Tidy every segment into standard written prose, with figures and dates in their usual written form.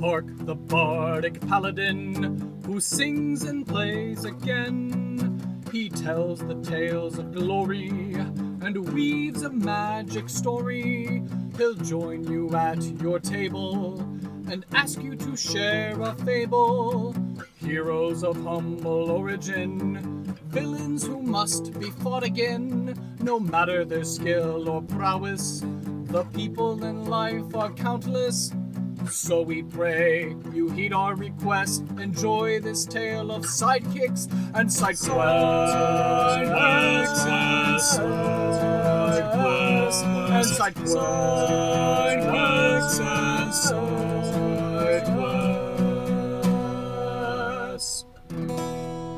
Hark the bardic paladin, who sings and plays again. He tells the tales of glory and weaves a magic story. He'll join you at your table and ask you to share a fable. Heroes of humble origin, villains who must be fought again. No matter their skill or prowess, the people in life are countless. So we pray you heed our request. Enjoy this tale of sidekicks and side quests.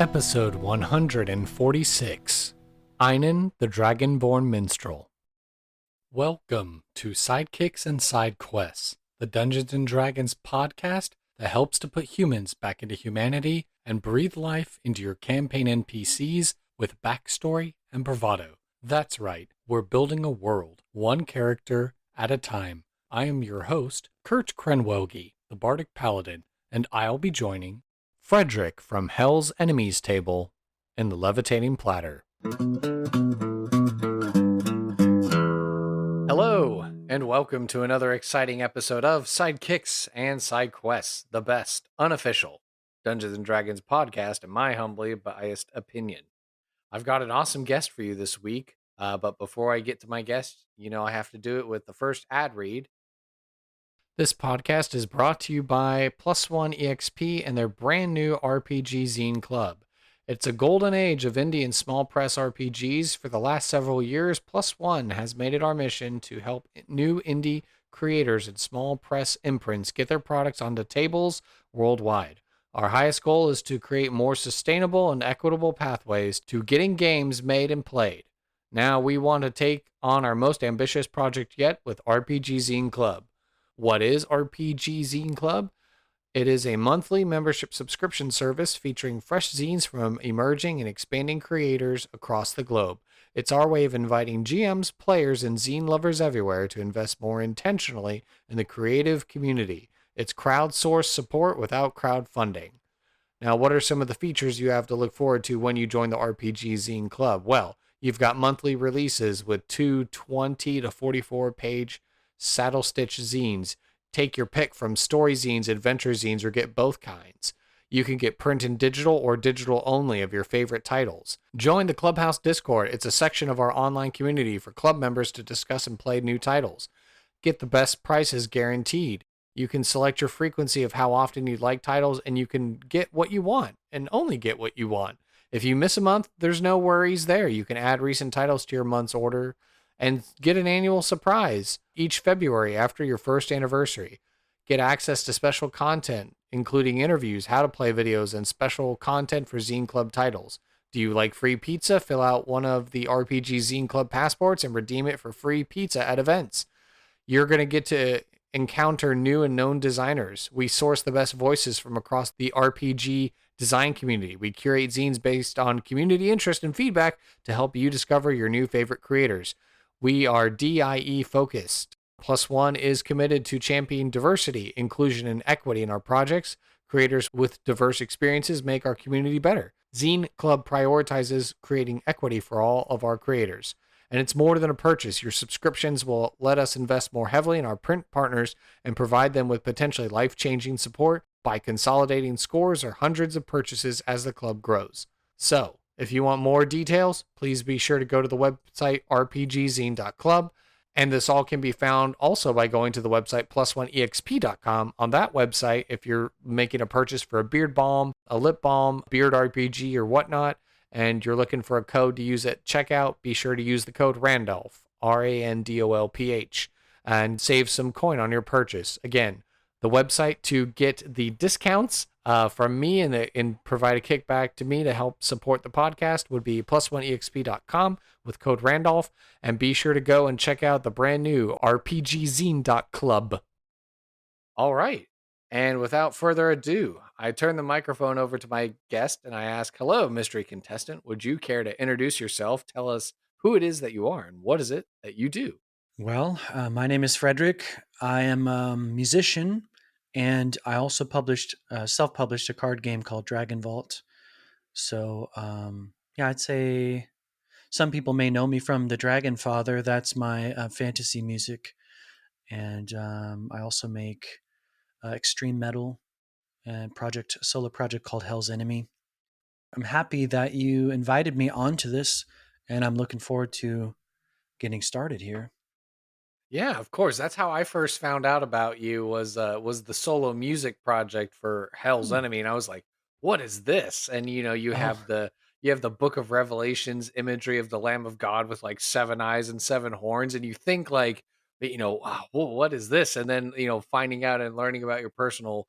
Episode 146, Einon, the Dragonborn Minstrel. Welcome to Sidekicks and Side Quests, the Dungeons & Dragons podcast that helps to put humans back into humanity and breathe life into your campaign NPCs with backstory and bravado. That's right, we're building a world, one character at a time. I am your host, Kurt Krenwelge, the Bardic Paladin, and I'll be joining Frederick from Hell's Enemies Table and the Levitating Platter. Hello, and welcome to another exciting episode of Sidekicks and Side Quests, the best unofficial Dungeons & Dragons podcast in my humbly biased opinion. I've got an awesome guest for you this week, but before I get to my guest, I have to do it with the first ad read. This podcast is brought to you by Plus One EXP and their brand new RPG Zine Club. It's a golden age of indie and small press RPGs. For the last several years, Plus One has made it our mission to help new indie creators and small press imprints get their products onto tables worldwide. Our highest goal is to create more sustainable and equitable pathways to getting games made and played. Now we want to take on our most ambitious project yet with RPG Zine Club. What is RPG Zine Club? It is a monthly membership subscription service featuring fresh zines from emerging and expanding creators across the globe. It's our way of inviting GMs, players, and zine lovers everywhere to invest more intentionally in the creative community. It's crowdsourced support without crowdfunding. Now, what are some of the features you have to look forward to when you join the RPG Zine Club? Well, you've got monthly releases with 2 20 to 44 page saddle stitch zines. Take your pick from story zines, adventure zines, or get both kinds. You can get print and digital or digital only of your favorite titles. Join the Clubhouse Discord. It's a section of our online community for club members to discuss and play new titles. Get the best prices guaranteed. You can select your frequency of how often you'd like titles, and you can get what you want and only get what you want. If you miss a month, there's no worries there. You can add recent titles to your month's order and get an annual surprise each February after your first anniversary. Get access to special content, including interviews, how to play videos, and special content for Zine Club titles. Do you like free pizza? Fill out one of the RPG Zine Club passports and redeem it for free pizza at events. You're going to get to encounter new and known designers. We source the best voices from across the RPG design community. We curate zines based on community interest and feedback to help you discover your new favorite creators. We are DIE focused. Plus One is committed to champion diversity, inclusion, and equity in our projects. Creators with diverse experiences make our community better. Zine Club prioritizes creating equity for all of our creators. And it's more than a purchase. Your subscriptions will let us invest more heavily in our print partners and provide them with potentially life-changing support by consolidating scores or hundreds of purchases as the club grows. So, if you want more details, please be sure to go to the website rpgzine.club, and this all can be found also by going to the website plus1exp.com. On that website, if you're making a purchase for a beard balm, a lip balm, beard RPG, or whatnot, and you're looking for a code to use at checkout, be sure to use the code Randolph, RANDOLPH, and save some coin on your purchase. Again, the website to get the discounts from me and provide a kickback to me to help support the podcast would be plus1exp.com with code Randolph. And be sure to go and check out the brand new rpgzine.club. All right. And without further ado, I turn the microphone over to my guest and I ask, hello, mystery contestant. Would you care to introduce yourself? Tell us who it is that you are and what is it that you do? Well, my name is Frederick. I am a musician. And I also self-published a card game called Dragon Vault. So yeah, I'd say some people may know me from the Dragon Father. That's my fantasy music, and I also make extreme metal and solo project called Hell's Enemy. I'm happy that you invited me onto this, and I'm looking forward to getting started here. Yeah, of course. That's how I first found out about you was the solo music project for Hell's Hmm. Enemy, and I was like, "What is this?" And Oh, you have the Book of Revelations imagery of the Lamb of God with like seven eyes and seven horns, and you think like, what is this? And then finding out and learning about your personal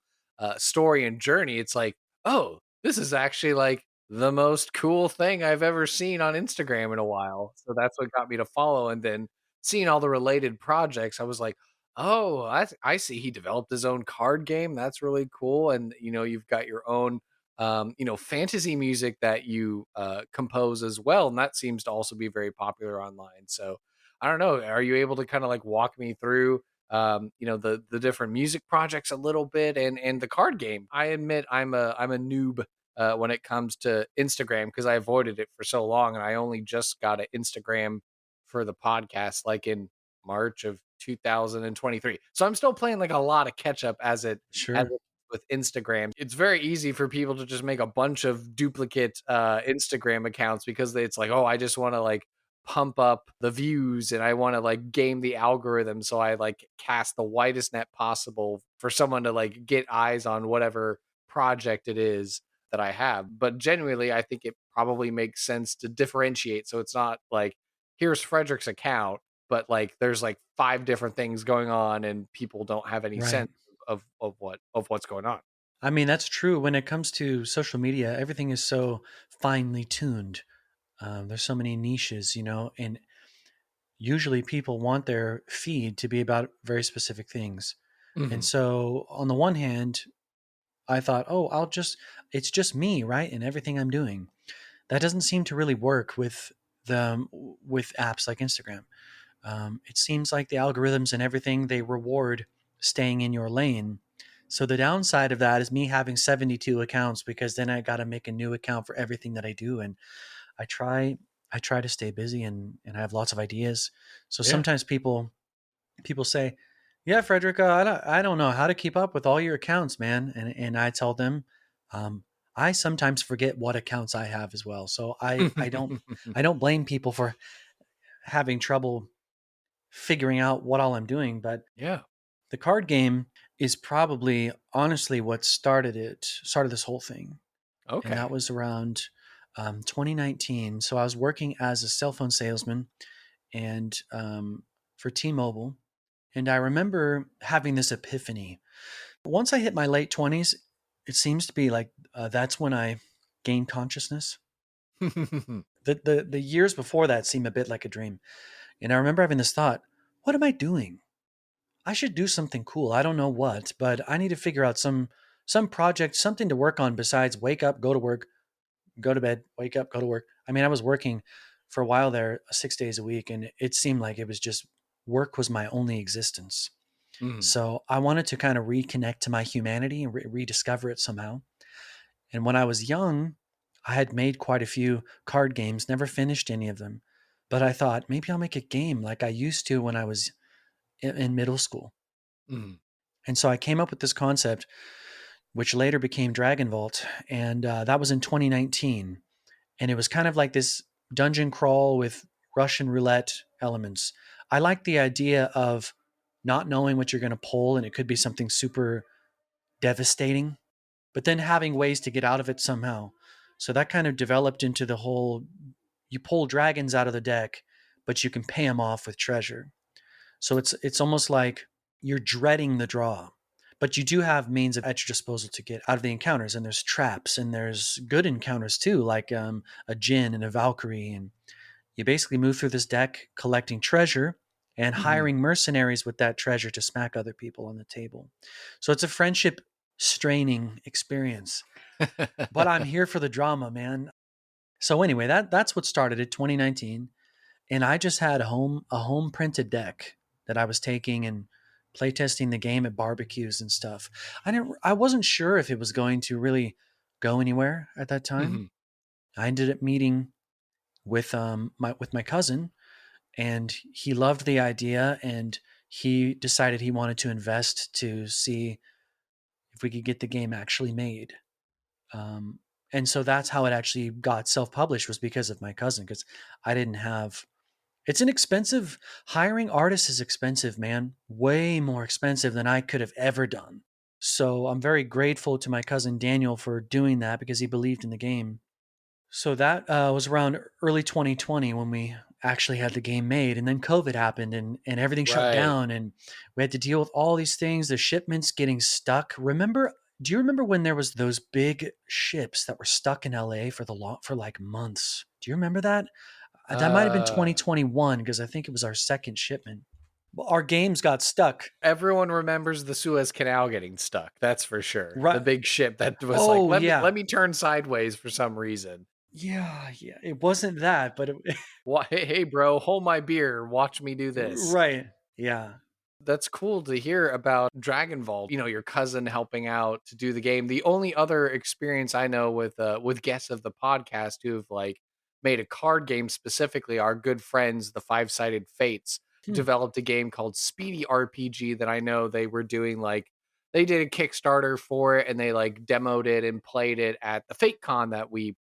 story and journey, it's like, oh, this is actually like the most cool thing I've ever seen on Instagram in a while. So that's what got me to follow, and then seeing all the related projects, I was like, "Oh, I see he developed his own card game. That's really cool." And you've got your own fantasy music that you compose as well, and that seems to also be very popular online. So, I don't know, are you able to kind of like walk me through the different music projects a little bit and the card game? I admit I'm a noob when it comes to Instagram because I avoided it for so long, and I only just got an Instagram for the podcast like in March of 2023. So I'm still playing like a lot of catch up as sure. it with Instagram. It's very easy for people to just make a bunch of duplicate Instagram accounts because it's like, "Oh, I just want to like pump up the views and I want to like game the algorithm so I like cast the widest net possible for someone to like get eyes on whatever project it is that I have." But genuinely, I think it probably makes sense to differentiate so it's not like here's Frederick's account, but like there's like five different things going on and people don't have any Right. sense of what's going on. I mean, that's true. When it comes to social media, everything is so finely tuned. There's so many niches, and usually people want their feed to be about very specific things. And Mhm. so, on the one hand, I thought, oh, it's just me, right? And everything I'm doing. That doesn't seem to really work with apps like Instagram. It seems like the algorithms and everything they reward staying in your lane. So the downside of that is me having 72 accounts because then I got to make a new account for everything that I do, and I try I try to stay busy and I have lots of ideas. So Yeah. sometimes people say, "Yeah, Frederick, I don't know how to keep up with all your accounts, man." And I tell them, I sometimes forget what accounts I have as well. So I don't blame people for having trouble figuring out what all I'm doing, but Yeah. the card game is probably honestly what started this whole thing. And that Okay. was around 2019. So I was working as a cell phone salesman and for T-Mobile. And I remember having this epiphany. Once I hit my late 20s, it seems to be like that's when I gained consciousness. The years before that seem a bit like a dream. And I remember having this thought, what am I doing? I should do something cool. I don't know what, but I need to figure out some project, something to work on besides wake up, go to work, go to bed, wake up, go to work. I mean, I was working for a while there, 6 days a week, and it seemed like it was just work was my only existence. Mhm. So I wanted to kind of reconnect to my humanity and rediscover it somehow. And when I was young, I had made quite a few card games, never finished any of them. But I thought maybe I'll make a game like I used to when I was in middle school. Mhm. And so I came up with this concept, which later became Dragon Vault. And that was in 2019. And it was kind of like this dungeon crawl with Russian roulette elements. I like the idea of not knowing what you're going to pull, and it could be something super devastating, but then having ways to get out of it somehow. So that kind of developed into the whole you pull dragons out of the deck, but you can pay them off with treasure. So it's almost like you're dreading the draw, but you do have means at your disposal to get out of the encounters. And there's traps, and there's good encounters too, like a Jinn and a Valkyrie. And you basically move through this deck collecting treasure and Mhm. hiring mercenaries with that treasure to smack other people on the table. So it's a friendship straining experience. But I'm here for the drama, man. So anyway, that's what started it, 2019, and I just had a home printed deck that I was taking and playtesting the game at barbecues and stuff. I wasn't sure if it was going to really go anywhere at that time. Mhm. I ended up meeting with my cousin, and he loved the idea, and he decided he wanted to invest to see if we could get the game actually made. Um, and so that's how it actually got self-published, was because of my cousin, because I didn't have. It's an expensive. Hiring artists is expensive, man. Way more expensive than I could have ever done. So I'm very grateful to my cousin Daniel for doing that, because he believed in the game. So that was around early 2020 when we actually had the game made. And then COVID happened, and everything shut Right. down, and we had to deal with all these things, the shipments getting stuck. Do you remember when there was those big ships that were stuck in LA for like months? Do you remember that? That might have been Uh, 2021, because I think it was our second shipment. Well, our games got stuck. Everyone remembers the Suez Canal getting stuck. That's for sure. The Right. big ship that was like, Oh, yeah. let me turn sideways for some reason. Yeah, yeah. It wasn't that, but Why, hey, bro, hold my beer. Watch me do this. right. Yeah. That's cool to hear about Dragon Vault. Your cousin helping out to do the game. The only other experience I know with guests of the podcast who've like made a card game specifically, our good friends, the Five Sided Fates, Hmm. developed a game called Speedy RPG that I know they were doing like they did a Kickstarter for it and they like demoed it and played it at the Fate Con that we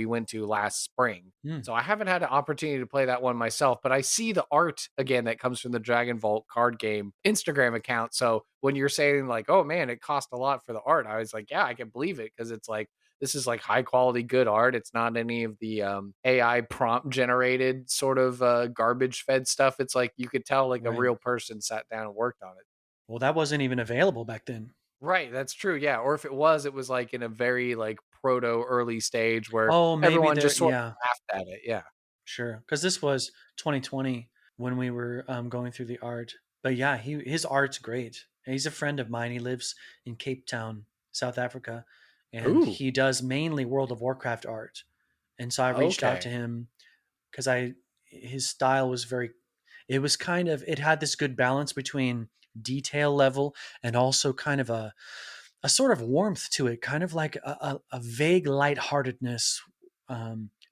went to last spring. Hmm. So I haven't had an opportunity to play that one myself, but I see the art again that comes from the Dragon Vault card game Instagram account. So when you're saying like, "Oh man, it cost a lot for the art," I was like, "Yeah, I can believe it," because it's like this is like high quality, good art. It's not any of the AI prompt generated sort of garbage fed stuff. It's like you could tell like a Right. real person sat down and worked on it. Well, that wasn't even available back then. Right, that's true. Yeah, or if it was like in a very like proto early stage where Oh, maybe everyone there. just sort Yeah, of laughed at it. Yeah. sure. Because this was 2020 when we were going through the art. But yeah, his art's great. And he's a friend of mine. He lives in Cape Town, South Africa, and Ooh. he does mainly World of Warcraft art. And so I reached out to Okay. him because I his style was very. It was kind of, it had this good balance between detail level and also kind of a sort of warmth to it, kind of like a vague lightheartedness,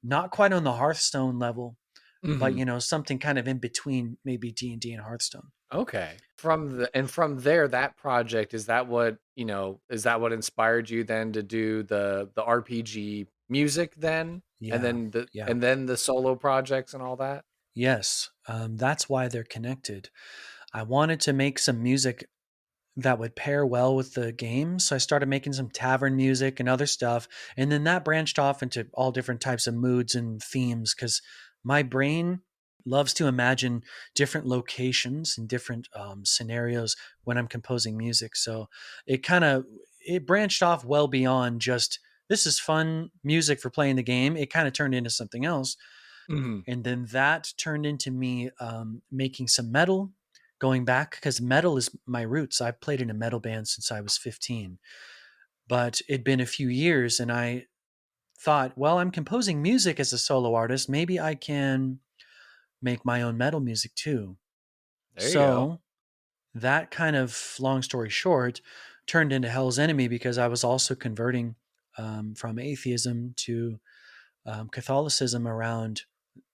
not quite on the Hearthstone level, but Mhm. something kind of in between maybe D&D and Hearthstone. Okay. From there, that project, is that what inspired you then to do the RPG music then? And Yeah, then the yeah, and then the solo projects and all that? yes. That's why they're connected. I wanted to make some music that would pair well with the game. So I started making some tavern music and other stuff. And then that branched off into all different types of moods and themes, because my brain loves to imagine different locations and different scenarios when I'm composing music. So it branched off well beyond just this is fun music for playing the game. It kind of turned into something else. Mhm. And then that turned into me making some metal, going back, because metal is my roots. I've played in a metal band since I was 15, but it'd been a few years, and I thought, well, I'm composing music as a solo artist. Maybe I can make my own metal music too. There you go. So that kind of, long story short, turned into Hell's Enemy, because I was also converting from atheism to Catholicism around,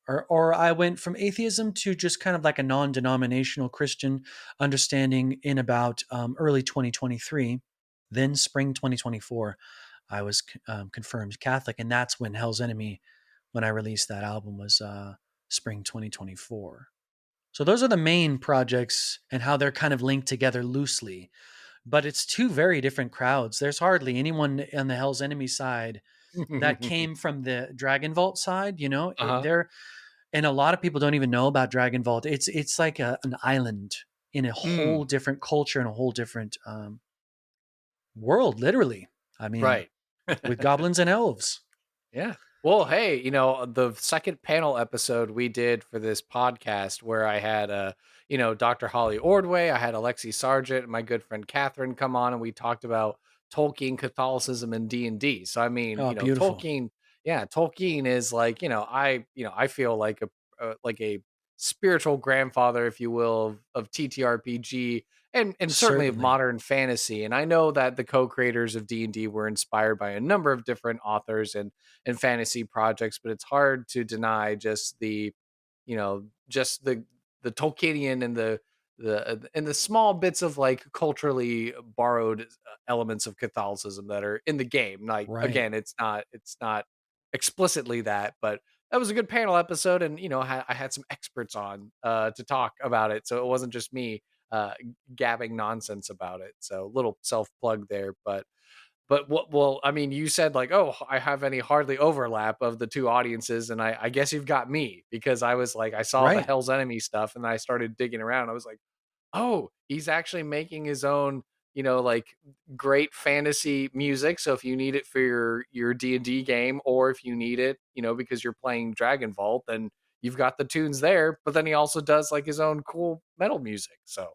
or I went from atheism to just kind of like a non-denominational Christian understanding in about early 2023. Then spring 2024, I was confirmed Catholic, and that's when Hell's Enemy, when I released that album, was spring 2024. So those are the main projects and how they're kind of linked together loosely. But it's two very different crowds. There's hardly anyone on the Hell's Enemy side that came from the Dragon Vault side. Uh-huh. They're, and a lot of people don't even know about Dragon Vault. It's like an island in a whole Mm. different culture and a whole different world, literally. I mean, Right. with goblins and elves. Yeah. Well, hey, the second panel episode we did for this podcast where I had Dr. Holly Ordway, I had Alexi Sargent and my good friend Catherine come on and we talked about Tolkien, Catholicism and D&D. So I mean, Oh, beautiful. Tolkien is like, I feel like a spiritual grandfather if you will of TTRPG and certainly of Certainly. modern fantasy. And I know that the co-creators of D&D were inspired by a number of different authors and fantasy projects, but it's hard to deny just the, just the Tolkienian and the small bits of like culturally borrowed elements of Catholicism that are in the game. Like Right. again, it's not explicitly that, but that was a good panel episode, and I had some experts on to talk about it, so it wasn't just me gabbing nonsense about it. So little self plug there, but what? Well, I mean, you said like, oh, I have any hardly overlap of the two audiences, and I guess you've got me because I was like, I saw the Right. Hell's Enemy stuff, and I started digging around. I was like, oh, he's actually making his own, like great fantasy music. So if you need it for your D&D game, or if you need it, because you're playing Dragon Vault, then you've got the tunes there. But then he also does like his own cool metal music. So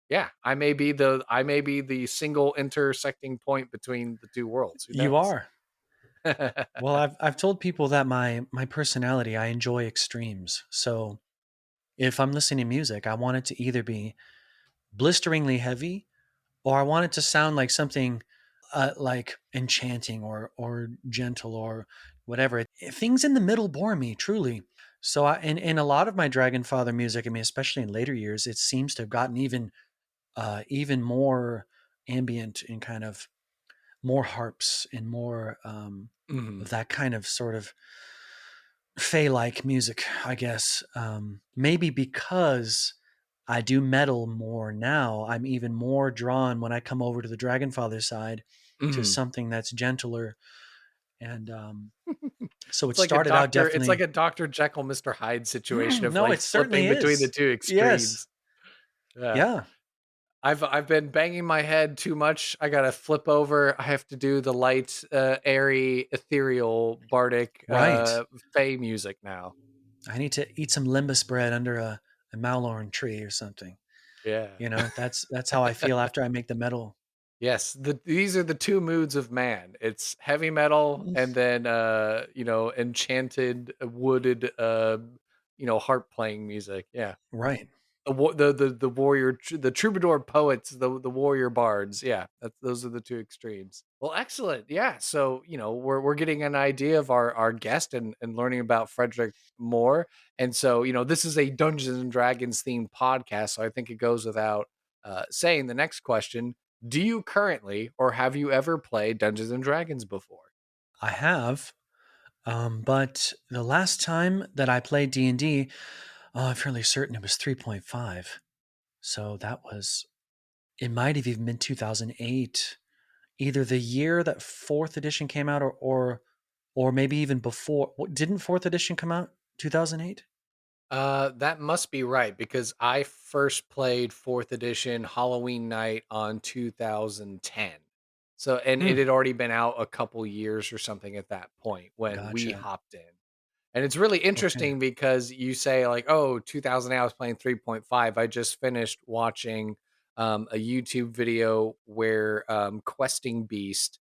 yeah, I may be the single intersecting point between the two worlds. Who You knows? are. Well, I've told people that my personality, I enjoy extremes. So if I'm listening to music, I want it to either be blisteringly heavy, or I want it to sound like something like enchanting or gentle or whatever. Things in the middle bore me truly. So in a lot of my Dragon Father music, I mean, especially in later years, it seems to have gotten even more ambient and kind of more harps and more Mhm. of that kind of sort of Fey-like music, I guess. Maybe because I do metal more now, I'm even more drawn when I come over to the Dragonfather side to Mhm. something that's gentler. And so it It's like a started out doctor. It's like definitely. a Dr. Jekyll, Mr. Hyde situation of No, like it certainly flipping between the is. two Yes. extremes. Yeah. Yeah. I've been banging my head too much. I gotta flip over. I have to do the light, airy, ethereal, bardic, Right. fey music now. I need to eat some limbus bread under a malorn tree or something. Yeah. That's how I feel after I make the metal. Yes, these are the two moods of man. It's heavy metal Mm. and then enchanted wooded harp playing music. Yeah. Right. The warrior the troubadour poets, the warrior bards. Yeah, those are the two extremes. Well, excellent. Yeah, so we're getting an idea of our guest and learning about Frederick more. And so this is a Dungeons and Dragons themed podcast, so I think it goes without saying the next question: do you currently or have you ever played Dungeons and Dragons before? I have. But the last time that I played D&D, I'm fairly certain it was 3.5. So that was, it might have even been 2008, either the year that fourth edition came out, or maybe even before. Didn't fourth edition come out 2008? That must be right because I first played fourth edition Halloween night on 2010. So, and it Hmm. had already been out a couple years or something at that point when we Gotcha. hopped in. And it's really Okay. interesting because you say like, oh, 2008, I was playing 3.5. I just finished watching a YouTube video where Questing Beast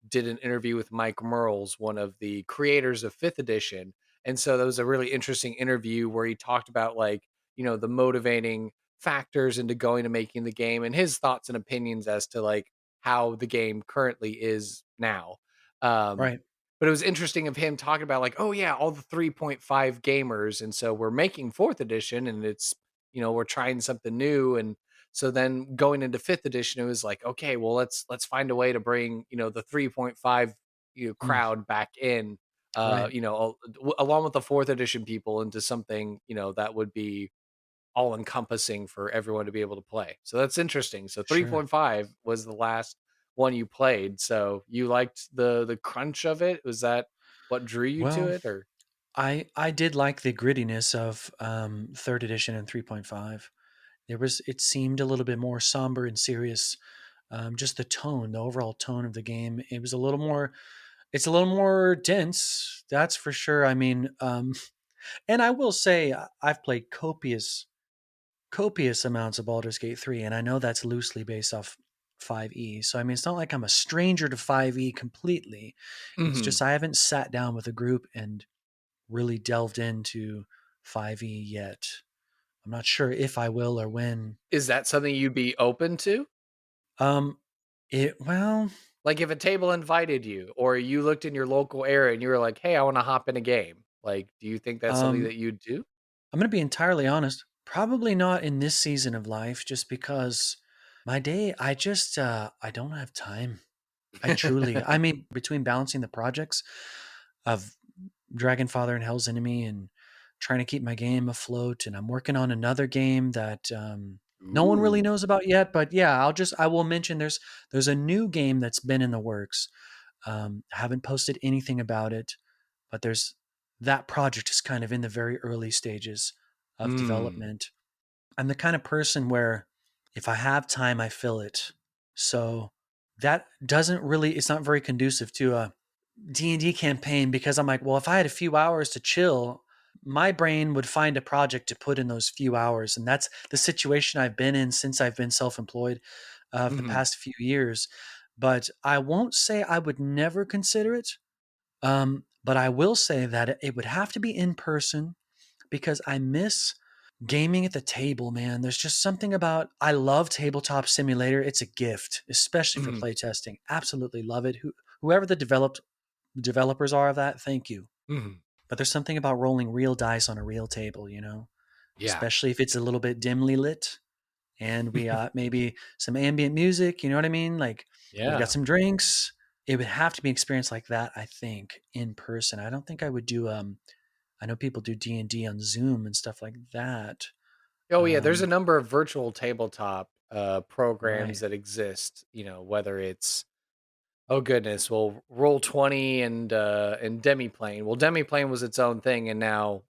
did an interview with Mike Merles, one of the creators of fifth edition. And so that was a really interesting interview where he talked about like, the motivating factors into going to making the game and his thoughts and opinions as to like how the game currently is now. Um, Right. but it was interesting of him talking about like, oh yeah, all the 3.5 gamers, and so we're making fourth edition, and it's we're trying something new, and so then going into fifth edition, it was like, okay, well let's find a way to bring the 3.5 Mm, crowd back in, right. along with the fourth edition people into something that would be all encompassing for everyone to be able to play. So that's interesting. So Sure. 3.5 was the last one you played. So you liked the crunch of it? Was that what drew you to Well, it, or? I did like the grittiness of third edition and 3.5. It seemed a little bit more somber and serious. Just the tone, the overall tone of the game, it was a little more. It's a little more dense, that's for sure. I mean, and I will say I've played copious amounts of Baldur's Gate 3, and I know that's loosely based off 5e. So I mean, it's not like I'm a stranger to 5e completely. It's Mhm. just I haven't sat down with a group and really delved into 5e yet. I'm not sure if I will or when. Is that something you'd be open to? Um, well, Like if a table invited you or you looked in your local area and you were like, "Hey, I want to hop in a game." Like, do you think that's something um, that you'd do? I'm going to be entirely honest. Probably not in this season of life, just because my day, I don't have time. I mean, between balancing the projects of Dragonfather and Hell's Enemy and trying to keep my game afloat, and I'm working on another game that no one really Ooh. knows about yet. But yeah, I will mention there's a new game that's been in the works. I haven't posted anything about it, but there's that project is kind of in the very early stages of Mm. development. I'm the kind of person where if I have time, I fill it. So that doesn't really, it's not very conducive to a D&D campaign because I'm like, well, if I had a few hours to chill, my brain would find a project to put in those few hours. And that's the situation I've been in since I've been self-employed for the Mhm. past few years. But I won't say I would never consider it. But I will say that it would have to be in person because I miss gaming at the table, man. There's just something about I love Tabletop Simulator. It's a gift, especially for Mhm. playtesting. Absolutely love it. Whoever the developers are of that, thank you. Mhm. But there's something about rolling real dice on a real table, Yeah. especially if it's a little bit dimly lit and we maybe some ambient music, you know what I mean? Like we've got Yeah. some drinks. It would have to be experienced like that, I think, in person. I don't think I would do I know people do D&D on Zoom and stuff like that. Oh, yeah, there's a Um, number of virtual tabletop, programs right. that exist, whether it's oh goodness, well, Roll20 and Demiplane. Well, Demiplane was its own thing, and now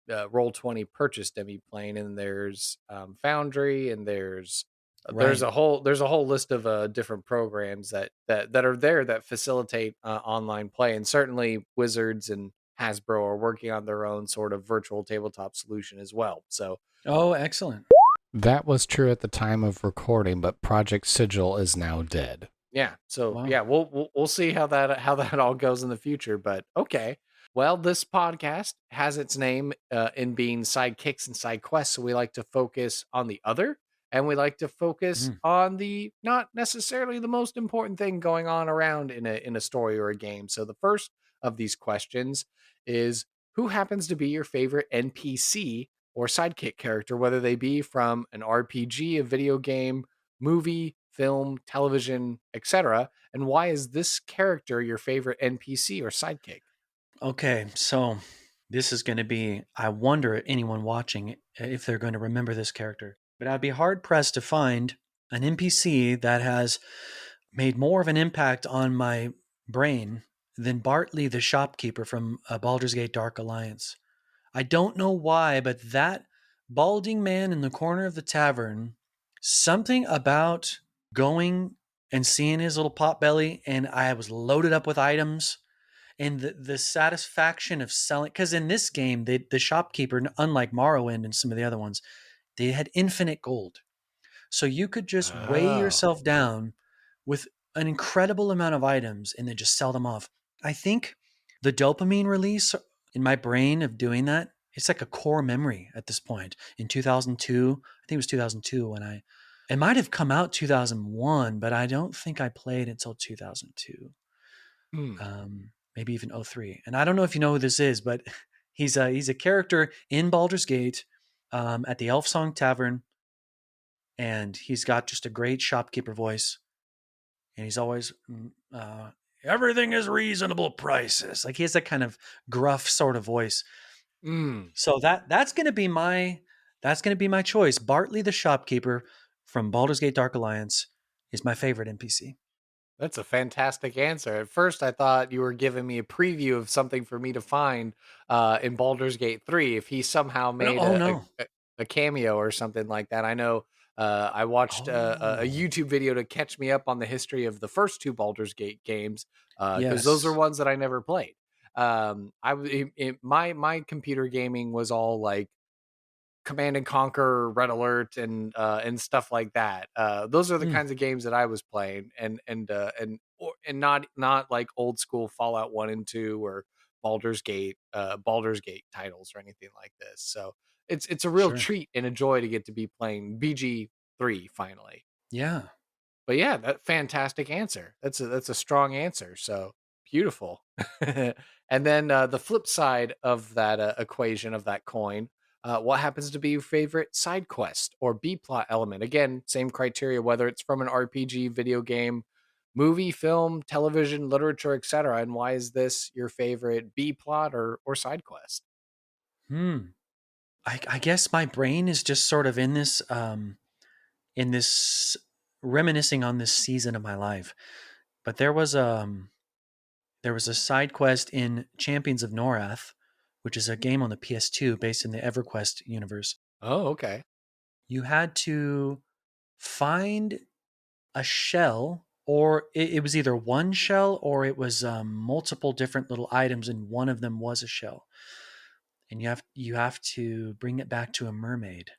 Roll20 purchased Demiplane, and there's Foundry, and Right. there's a whole list of different programs that are there that facilitate online play, and certainly Wizards and Hasbro are working on their own sort of virtual tabletop solution as well. So Oh, excellent. That was true at the time of recording, but Project Sigil is now dead. yeah, so Wow. yeah, we'll see how that all goes in the future. But okay, well, this podcast has its name in being sidekicks and side quests, so we like to focus on the other, and we like to focus Mm. on the not necessarily the most important thing going on around in a story or a game. So the first of these questions is who happens to be your favorite NPC or sidekick character, whether they be from an RPG, a video game, movie, film, television, etc. And why is this character your favorite NPC or sidekick? Okay, so this is going to be, I wonder anyone watching if they're going to remember this character. But I'd be hard pressed to find an NPC that has made more of an impact on my brain than Bartley the shopkeeper from Baldur's Gate Dark Alliance. I don't know why, but that balding man in the corner of the tavern, something about going and seeing his little pot belly, and I was loaded up with items and the satisfaction of selling. Because in this game, the shopkeeper, unlike Morrowind and some of the other ones, they had infinite gold. So you could just weigh Oh. yourself down with an incredible amount of items and then just sell them off. I think the dopamine release in my brain of doing that, it's like a core memory at this point. In 2002, I think it was 2002 when it might have come out 2001, but I don't think I played until 2002. Hmm. Maybe even '03. And I don't know if you know who this is, but he's a character in Baldur's Gate at the Elf Song Tavern, and he's got just a great shopkeeper voice, and he's always everything is reasonable prices. Like he has that kind of gruff sort of voice. Mm. So that's gonna be my choice. Bartley the shopkeeper from Baldur's Gate Dark Alliance is my favorite NPC. That's a fantastic answer. At first, I thought you were giving me a preview of something for me to find in Baldur's Gate 3 if he somehow made Oh no. a cameo or something like that. I know I watched a Oh YouTube video to catch me up on the history of the first two Baldur's Gate games because those are yes. ones that I never played. My computer gaming was all like Command and Conquer, Red Alert, and stuff like that. Those are the Hmm. kinds of games that I was playing, and not like old school Fallout 1 and 2 or Baldur's Gate titles or anything like this. So it's a real Sure. treat and a joy to get to be playing BG3 finally. Yeah. But yeah, that fantastic answer. That's a strong answer. So beautiful. And then the flip side of that equation of that coin, what happens to be your favorite side quest or B plot element? Again, same criteria whether it's from an RPG, video game, movie, film, television, literature, etc. And why is this your favorite B plot or side quest? Hmm. I guess my brain is just sort of in this reminiscing on this season of my life. But there was a side quest in Champions of Norath, which is a game on the PS2 based in the EverQuest universe. Oh, okay. You had to find a shell, or it was either one shell or it was multiple different little items, and one of them was a shell. And you have to bring it back to a mermaid,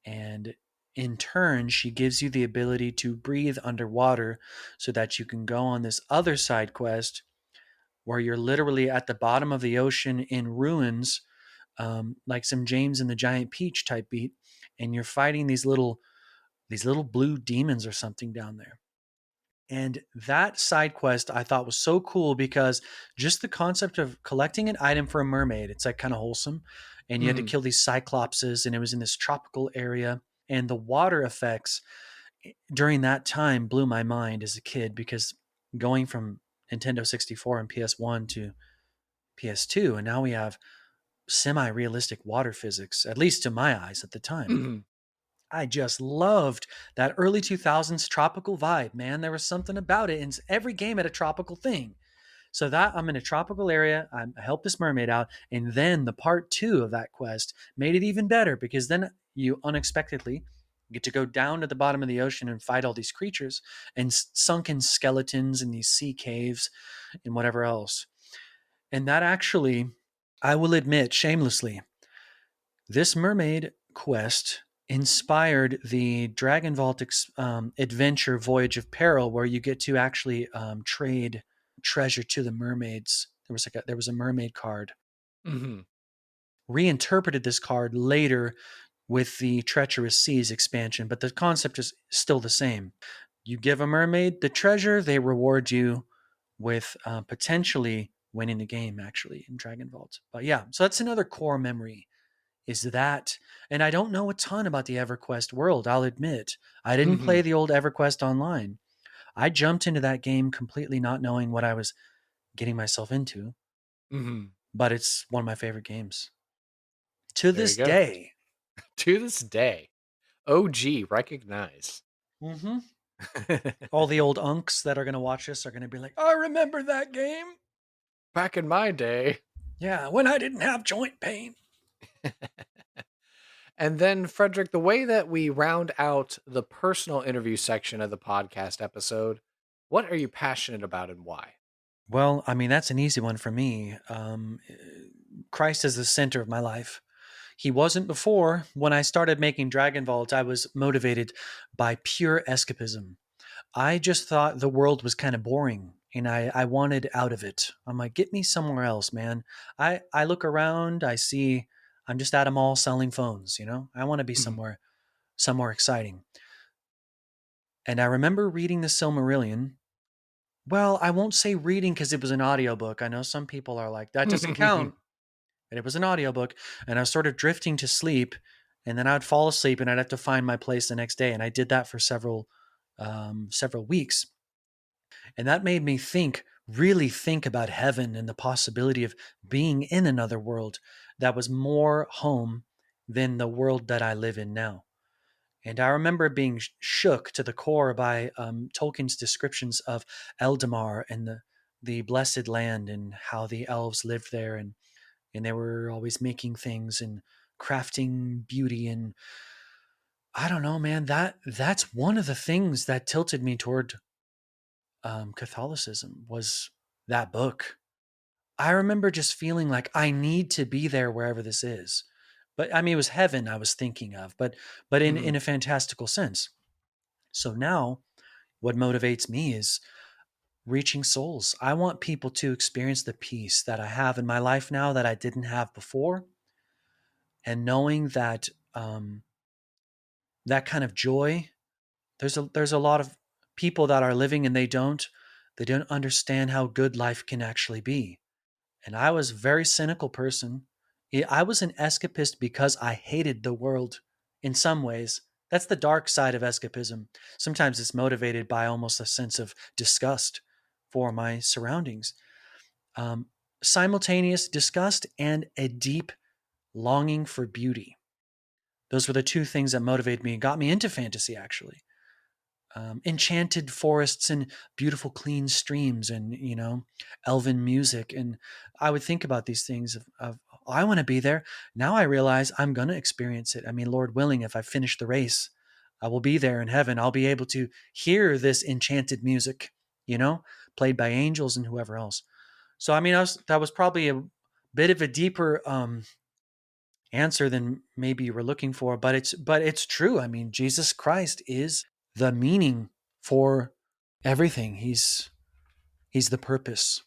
and in turn, she gives you the ability to breathe underwater, so that you can go on this other side quest where you're literally at the bottom of the ocean in ruins, like some James and the Giant Peach type beat, and you're fighting these little blue demons or something down there. And that side quest I thought was so cool because just the concept of collecting an item for a mermaid, it's like kind of wholesome. And you had to Mhm. kill these cyclopses, and it was in this tropical area. And the water effects during that time blew my mind as a kid, because going from Nintendo 64 and PS1 to PS2, and now we have semi realistic water physics, at least to my eyes at the time. Mhm. I just loved that early 2000s tropical vibe, man. There was something about it, and every game had a tropical thing. So that I'm in a tropical area, I help this mermaid out, and then the part 2 of that quest made it even better, because then you unexpectedly get to go down to the bottom of the ocean and fight all these creatures and sunken skeletons in these sea caves and whatever else. And that actually, I will admit shamelessly, this mermaid quest inspired the Dragon Vault adventure Voyage of Peril, where you get to actually trade treasure to the mermaids. There was a mermaid card. Mhm. Reinterpreted this card later with the Treacherous Seas expansion, but the concept is still the same. You give a mermaid the treasure, they reward you with potentially winning the game, actually, in Dragon Vault. But yeah, so that's another core memory, is that. And I don't know a ton about the EverQuest world, I'll admit. I didn't play Mhm. the old EverQuest Online. I jumped into that game completely not knowing what I was getting myself into, Mhm. but it's one of my favorite games to There you this go. day. To this day. OG, recognize. Mm-hmm. All the old unks that are going to watch this are going to be like, I remember that game. Back in my day. Yeah, when I didn't have joint pain. And then, Frederick, the way that we round out the personal interview section of the podcast episode, what are you passionate about and why? Well, I mean, that's an easy one for me. Christ is the center of my life. He wasn't before. When I started making Dragon Vault, I was motivated by pure escapism. I just thought the world was kind of boring, and I wanted out of it. I'm like, get me somewhere else, man. I look around, I see I'm just at a mall selling phones, you know? I want to be Mhm. somewhere exciting. And I remember reading the Silmarillion. Well, I won't say reading because it was an audiobook. I know some people are like, that doesn't count. And it was an audiobook, and I was sort of drifting to sleep, and then I'd fall asleep and I'd have to find my place the next day. And I did that for several weeks. And that made me really think about heaven and the possibility of being in another world that was more home than the world that I live in now. And I remember being shook to the core by Tolkien's descriptions of Eldamar and the blessed land, and how the elves lived there, and they were always making things and crafting beauty. And I don't know, man, that's one of the things that tilted me toward Catholicism, was that book. I remember just feeling like I need to be there wherever this is. But I mean, it was heaven I was thinking of, but in Mhm. a fantastical sense. So now what motivates me is reaching souls. I want people to experience the peace that I have in my life now that I didn't have before. and knowing that that kind of joy. There's a lot of people that are living and they don't understand how good life can actually be. And I was a very cynical person. I was an escapist because I hated the world in some ways. That's the dark side of escapism. Sometimes it's motivated by almost a sense of disgust for my surroundings. Um, Simultaneous disgust and a deep longing for beauty. Those were the two things that motivated me and got me into fantasy, actually. Enchanted forests and beautiful clean streams and elven music, and I would think about these things of I want to be there. Now I realize I'm going to experience it. I mean, Lord willing, if I finish the race, I will be there in heaven. I'll be able to hear this enchanted music, played by angels and whoever else. So I mean, that was probably a bit of a deeper answer than maybe you were looking for, but it's true. I mean, Jesus Christ is the meaning for everything. He's the purpose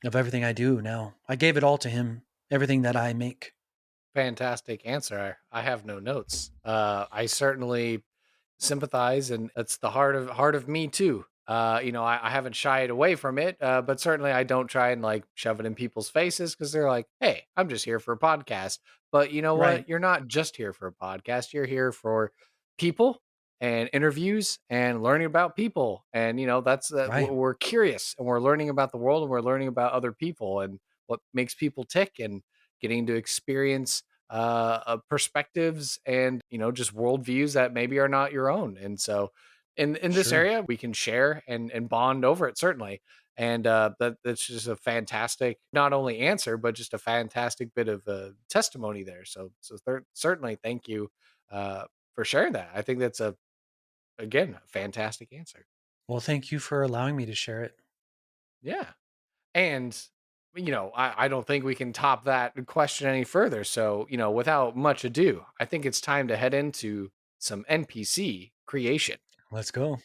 of everything I do now. I gave it all to him, everything that I make. Fantastic answer. I have no notes. I certainly sympathize, and it's the heart of me too. I haven't shied away from it, but certainly I don't try and like shove it in people's faces because they're like, "Hey, I'm just here for a podcast." But you know Right, what? You're not just here for a podcast. You're here for people and interviews and learning about people. And that's right. we're curious and we're learning about the world and we're learning about other people and what makes people tick and getting to experience perspectives and just worldviews that maybe are not your own. And so in this Sure. area we can share and bond over it, certainly. And that's just a fantastic not only answer but just a fantastic bit of testimony there. So certainly thank you for sharing that. I think that's again a fantastic answer. Well, thank you for allowing me to share it. Yeah. And I don't think we can top that question any further. So, without much ado, I think it's time to head into some NPC creation. Let's go.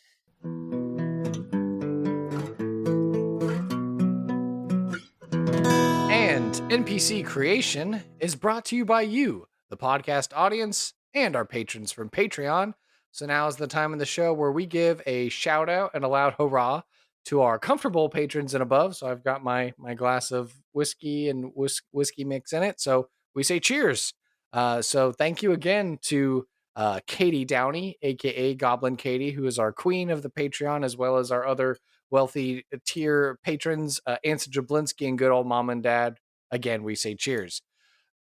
And NPC creation is brought to you by you, the podcast audience, and our patrons from Patreon. So now is the time in the show where we give a shout out and a loud hurrah to our comfortable patrons and above. So I've got my glass of whiskey and whiskey mix in it. So we say cheers. So thank you again to Katie Downey, aka Goblin Katie, who is our queen of the Patreon, as well as our other wealthy tier patrons, Ansa Jablinski and good old mom and dad. Again, we say cheers.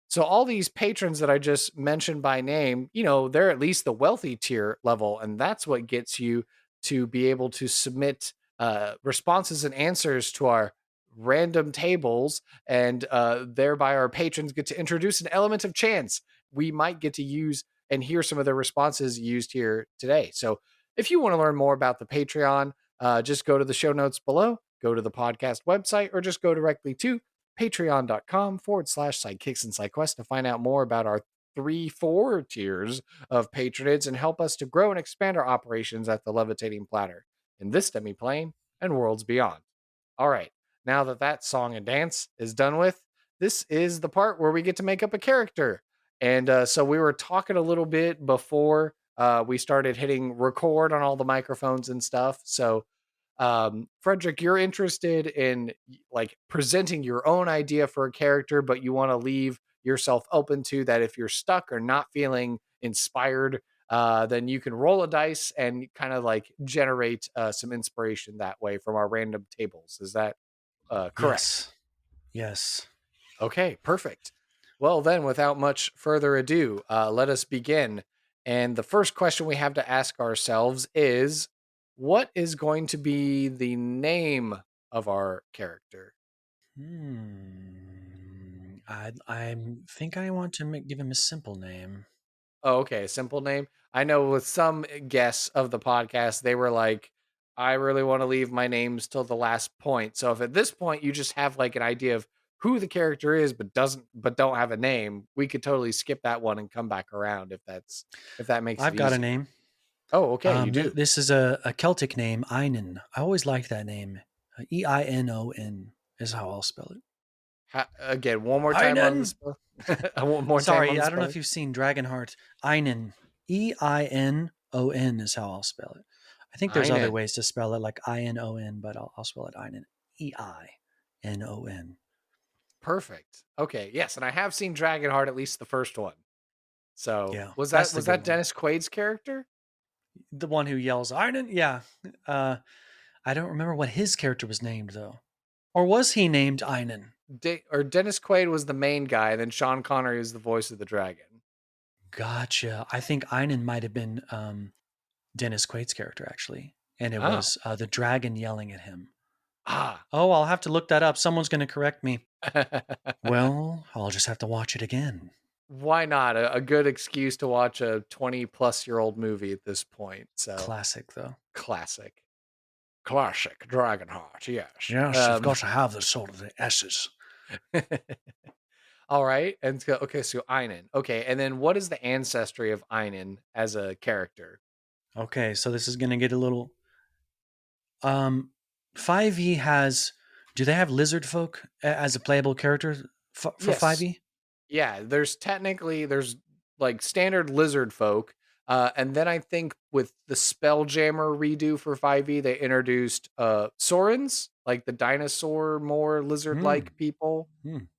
So all these patrons that I just mentioned by name, they're at least the wealthy tier level, and that's what gets you to be able to submit responses and answers to our random tables, and thereby our patrons get to introduce an element of chance. We might get to use and hear some of the responses used here today. So if you want to learn more about the Patreon, just go to the show notes below, go to the podcast website, or just go directly to patreon.com/sidekicks and sidequests to find out more about our 4 tiers of patronage and help us to grow and expand our operations at the Levitating Platter in this demi-plane and worlds beyond. All right, now that that song and dance is done with, this is the part where we get to make up a character. And so we were talking a little bit before we started hitting record on all the microphones and stuff. So Frederick, you're interested in like presenting your own idea for a character, but you want to leave yourself open to that. If you're stuck or not feeling inspired, then you can roll a dice and kind of like generate some inspiration that way from our random tables. Is that correct? Yes. Yes. Okay, perfect. Well, then, without much further ado, let us begin. And the first question we have to ask ourselves is, what is going to be the name of our character? I think I want to give him a simple name. Oh, okay, a simple name. I know with some guests of the podcast, they were like, I really want to leave my names till the last point. So if at this point you just have like an idea of who the character is but don't have a name, we could totally skip that one and come back around if that makes it I've got a easier. name. Oh, okay, you do. This is a Celtic name, Einon. I always liked that name. Einon is how I'll spell it. Again, one more time on the Einon. spell. One more time on Sorry, the I don't know spell. if you've seen Dragonheart. Einon. Einon is how I'll spell it. I think there's other Einon. ways to spell it, like Inon, but I'll spell it Einon. Einon. Perfect. Okay, yes, and I have seen Dragonheart, at least the first one. So Yeah, was that's that the good one. Dennis Quaid's character? The one who yells Einon? Yeah. I don't remember what his character was named, though. Or was he named Einon? Or Dennis Quaid was the main guy, and then Sean Connery is the voice of the dragon. Gotcha. I think Einon might have been Dennis Quaid's character, actually. And it was the dragon yelling at him. Ah. Oh, I'll have to look that up. Someone's going to correct me. Well, I'll just have to watch it again. Why not? A good excuse to watch a 20-plus-year-old movie at this point. So Classic, though. Classic Dragonheart, yes. Yes, I've got to have the sort of the S's. All right. And so Einon. Okay, and then what is the ancestry of Einon as a character? Okay, so this is going to get a little... 5e has... Do they have lizard folk as a playable character for Yes. 5e? Yeah, there's like standard lizard folk. And then I think with the Spelljammer redo for 5e, they introduced Saurons, like the dinosaur, more lizard-like people.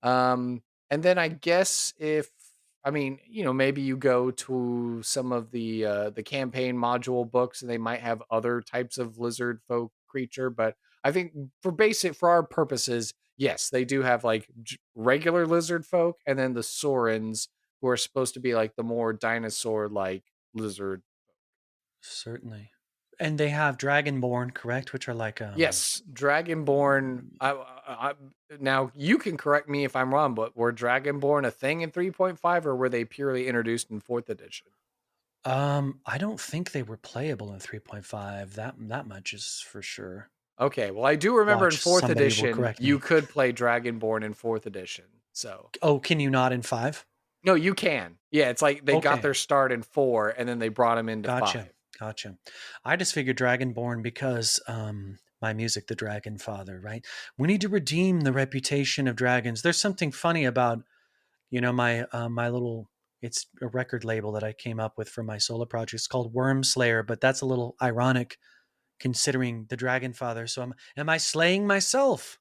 And then I guess maybe you go to some of the campaign module books and they might have other types of lizard folk creature, but I think for our purposes, yes, they do have like regular lizard folk and then the Saurons, who are supposed to be like the more dinosaur-like lizard. Certainly. And they have Dragonborn, correct? Which are like... Yes, Dragonborn. Now, you can correct me if I'm wrong, but were Dragonborn a thing in 3.5 or were they purely introduced in 4th edition? I don't think they were playable in 3.5. That much is for sure. Okay, well, I do remember in 4th edition, you me. could play Dragonborn in 4th edition. So. Oh, can you not in 5? No, you can. Yeah, it's like they got their start in 4 and then they brought them into 5. Gotcha. I just figured Dragonborn because my music, The Dragon Father, right? We need to redeem the reputation of dragons. There's something funny about, my little... It's a record label that I came up with for my solo project. It's called Worm Slayer, but that's a little ironic considering the Dragon Father. So am I slaying myself?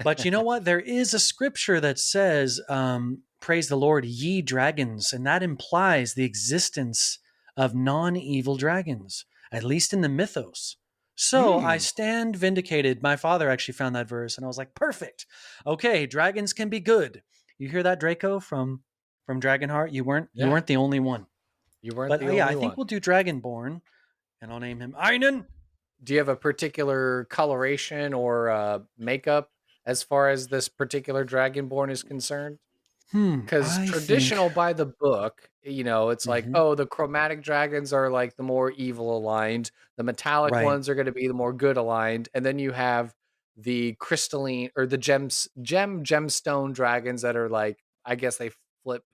But you know what? There is a scripture that says, praise the Lord, ye dragons. And that implies the existence of non-evil dragons, at least in the mythos. So I stand vindicated. My father actually found that verse and I was like, perfect. Okay, dragons can be good. You hear that, Draco, from Dragonheart? You weren't the only one. You weren't the only one. I think we'll do Dragonborn and I'll name him Einon. Do you have a particular coloration or makeup as far as this particular Dragonborn is concerned? Because traditional by the book, it's like, the chromatic dragons are like the more evil aligned. The metallic ones are going to be the more good aligned. And then you have the crystalline or the gemstone dragons that are like, I guess they flip.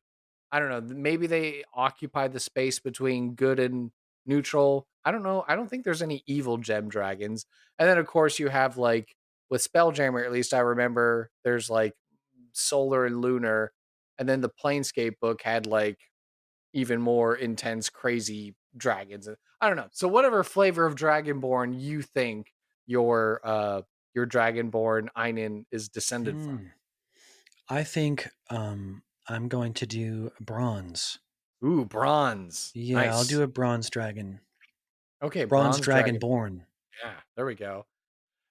I don't know. Maybe they occupy the space between good and neutral. I don't know. I don't think there's any evil gem dragons. And then, of course, you have like with Spelljammer, at least I remember, there's like solar and lunar. And then the Planescape book had like even more intense, crazy dragons. I don't know. So whatever flavor of Dragonborn you think your Dragonborn Einon is descended from. I think I'm going to do bronze. Ooh, bronze. Yeah, nice. I'll do a bronze dragon. Okay, bronze Dragonborn. Yeah, there we go.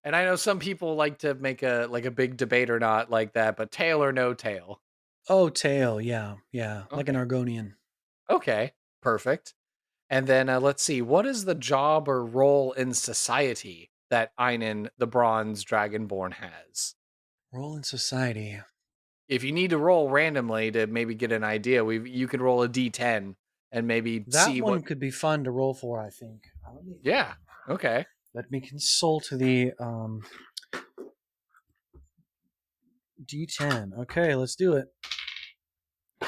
And I know some people like to make a big debate or not like that, but tail or no tail? Oh, tail, yeah, okay. Like an Argonian. Okay, perfect. And then let's see, what is the job or role in society that Einon, the bronze Dragonborn, has? Role in society. If you need to roll randomly to maybe get an idea, you could roll a D10 and maybe see what... That one could be fun to roll for, I think. Yeah, okay. Let me consult the D10. Okay, let's do it.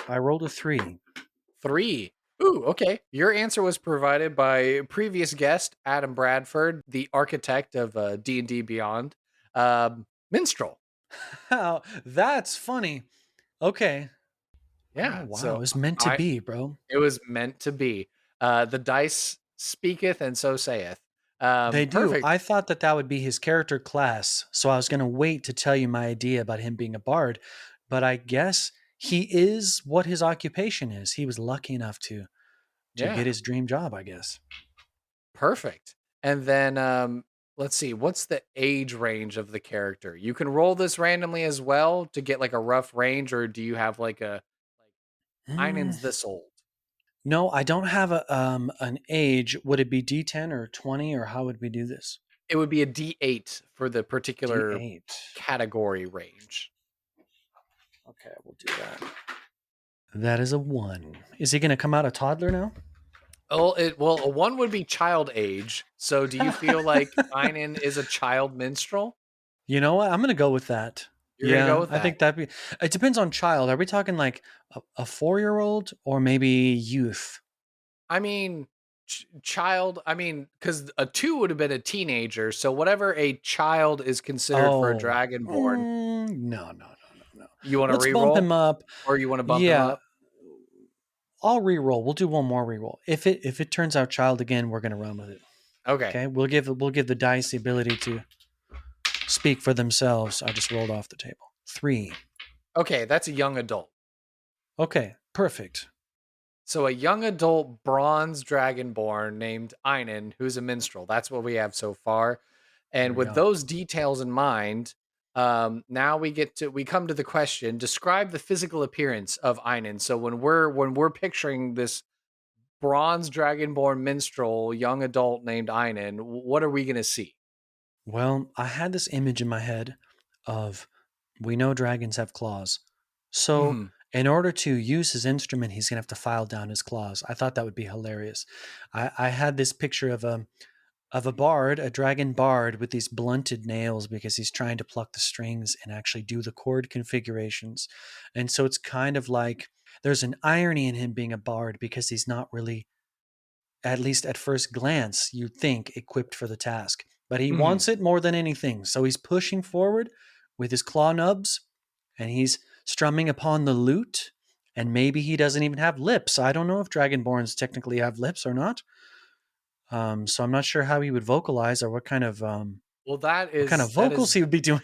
I rolled a 3. 3. Ooh, okay. Your answer was provided by previous guest, Adam Bradford, the architect of D&D Beyond, Minstrel. Oh, that's funny. Okay. Oh Yeah. wow, So it's meant to I be, bro. it was meant to be. The dice speaketh, and so saith. They do. Perfect. I thought that that would be his character class, so I was going to wait to tell you my idea about him being a bard, but I guess he is what his occupation is. He was lucky enough to get Yeah. his dream job, I guess. Perfect. And then let's see, what's the age range of the character? You can roll this randomly as well to get like a rough range, or do you have like a like Mm, Einon's this old? no, I don't have a an age. Would it be D10 or 20 or how would we do this? It would be a D8 for the particular D8. category range. Okay, we'll do that. That is a 1. Is he going to come out a toddler now? Oh, well, a one would be child age. So do you feel like Einon is a child minstrel? You know what? I'm going to go with that. You're gonna go Yeah, with I that. think that'd be. It depends on child. Are we talking like a 4-year-old or maybe youth? I mean, child. I mean, because a two would have been a teenager. So whatever a child is considered for a Oh, dragonborn, no, no, no, no, no. you want to Let's bump re-roll, him up. or you want to bump him Yeah, up? I'll re-roll. We'll do one more re-roll. If it turns out child again, we're gonna run with it. Okay. Okay, we'll give the dice the ability to speak for themselves. I just rolled off the table. 3. Okay, that's a young adult. Okay, perfect. So a young adult bronze dragonborn named Einon, who's a minstrel. That's what we have so far. There And we with go. those details in mind, now we come to the question: describe the physical appearance of Einon. So when we're picturing this bronze dragonborn minstrel, young adult named Einon, what are we going to see? Well, I had this image in my head of we know dragons have claws. So, Hmm. in order to use his instrument, he's going to have to file down his claws. I thought that would be hilarious. I had this picture of a bard, a dragon bard with these blunted nails because he's trying to pluck the strings and actually do the chord configurations. And so it's kind of like there's an irony in him being a bard because he's not really, at least at first glance, you'd think equipped for the task. But he Hmm. wants it more than anything. So he's pushing forward with his claw nubs and he's strumming upon the lute. And maybe he doesn't even have lips. I don't know if Dragonborns technically have lips or not. So I'm not sure how he would vocalize or Well, that what kind of is that vocals is he would be doing.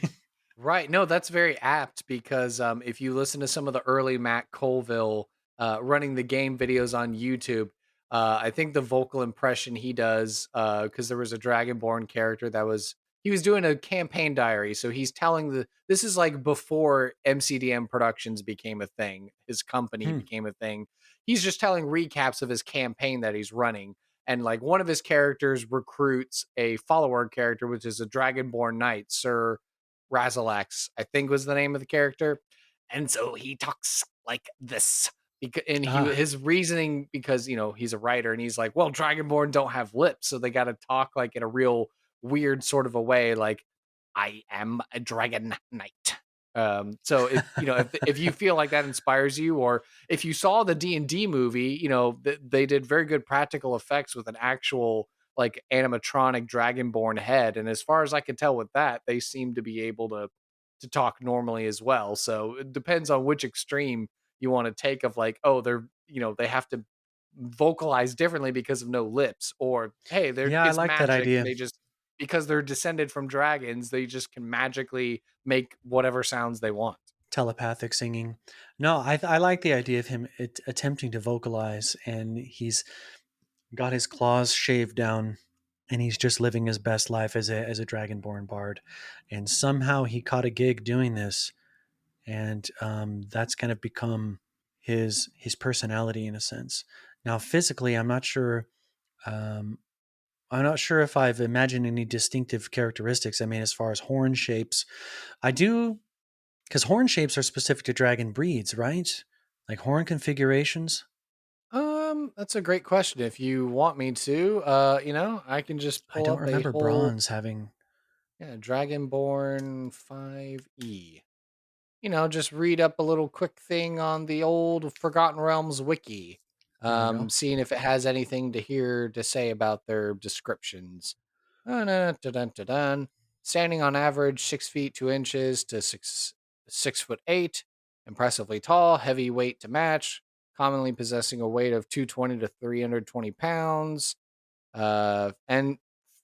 right. No, that's very apt because if you listen to some of the early Matt Colville running the game videos on YouTube, I think the vocal impression he does, because there was a Dragonborn character that he was doing a campaign diary. So he's telling this is like before MCDM Productions became a thing, his company Hmm. became a thing. He's just telling recaps of his campaign that he's running. And like one of his characters recruits a follower character, which is a Dragonborn knight, Sir Razalax, I think was the name of the character. And so he talks like this. And Ah, his reasoning, because he's a writer, and he's like, well, Dragonborn don't have lips, so they got to talk like in a real weird sort of a way, like I am a dragon knight. So if you feel like that inspires you, or if you saw the D&D movie, they did very good practical effects with an actual like animatronic dragonborn head, and as far as I can tell with that, they seem to be able to talk normally as well. So it depends on which extreme you want to take of like, oh, they have to vocalize differently because of no lips, or hey, yeah, I it's like that magic and idea. they just, because they're descended from dragons, they just can magically make whatever sounds they want. Telepathic singing. No, I like the idea of him attempting to vocalize, and he's got his claws shaved down, and he's just living his best life as a dragonborn bard. And somehow he caught a gig doing this, and that's kind of become his personality in a sense. Now, physically, I'm not sure. Um, I'm not sure if I've imagined any distinctive characteristics. I mean, as far as horn shapes, I do, because horn shapes are specific to dragon breeds, right? Like horn configurations. That's a great question. If you want me to, I can just I pull don't up a remember whole, bronze having. yeah, Dragonborn 5e. Just read up a little quick thing on the old Forgotten Realms wiki, There we go. seeing if it has anything to say about their descriptions. Dun-dun-dun-dun-dun-dun. standing on average 6 feet 2 inches to 6 foot 8, impressively tall, heavy weight to match, commonly possessing a weight of 220 to 320 pounds, and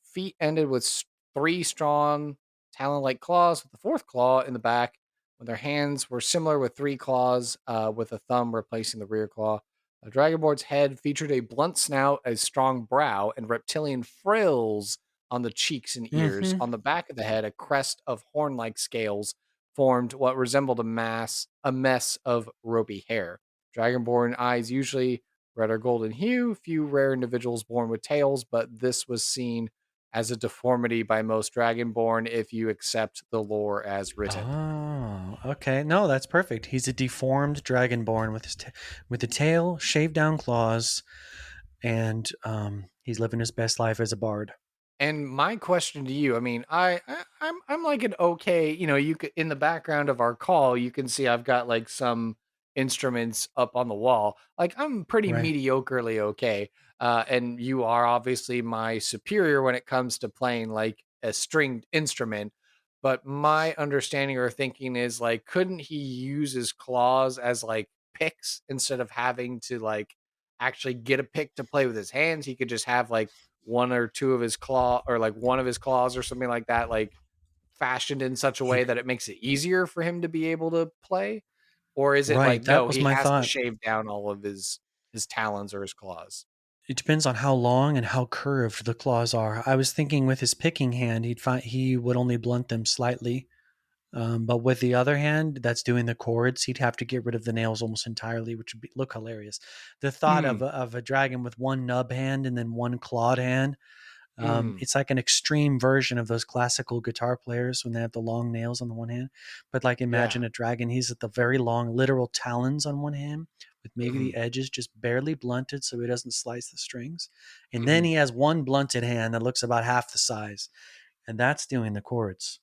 feet ended with three strong talon-like claws, with the fourth claw in the back. When their hands were similar with three claws, with a thumb replacing the rear claw. Dragonborn's head featured a blunt snout, a strong brow, and reptilian frills on the cheeks and ears. Mm-hmm. On the back of the head, a crest of horn-like scales formed what resembled a mess of ropey hair. Dragonborn eyes usually red or golden hue, few rare individuals born with tails, but this was seen as a deformity by most Dragonborn if you accept the lore as written. Oh, okay. No, that's perfect. He's a deformed dragonborn with with the tail, shaved down claws, and he's living his best life as a bard. And my question to you, I mean, I'm like an okay, you could in the background of our call, you can see I've got like some instruments up on the wall. Like I'm pretty Right. mediocrely okay. And you are obviously my superior when it comes to playing like a stringed instrument. But my understanding or thinking is like, couldn't he use his claws as like picks instead of having to like actually get a pick to play with his hands? He could just have like one or two of his claw or like one of his claws or something like that, like fashioned in such a way that it makes it easier for him to be able to play? Or is it like, Right. That no, was he my has to thought. shave down all of his talons or his claws? It depends on how long and how curved the claws are. I was thinking with his picking hand, he would only blunt them slightly. But with the other hand, that's doing the chords, he'd have to get rid of the nails almost entirely, which would look hilarious. The thought Mm, of a dragon with one nub hand and then one clawed hand, mm, it's like an extreme version of those classical guitar players when they have the long nails on the one hand. But like yeah. imagine a dragon, he's at the very long literal talons on one hand with maybe Hmm. the edges just barely blunted so he doesn't slice the strings. And then Hmm. he has one blunted hand that looks about half the size, and that's doing the chords.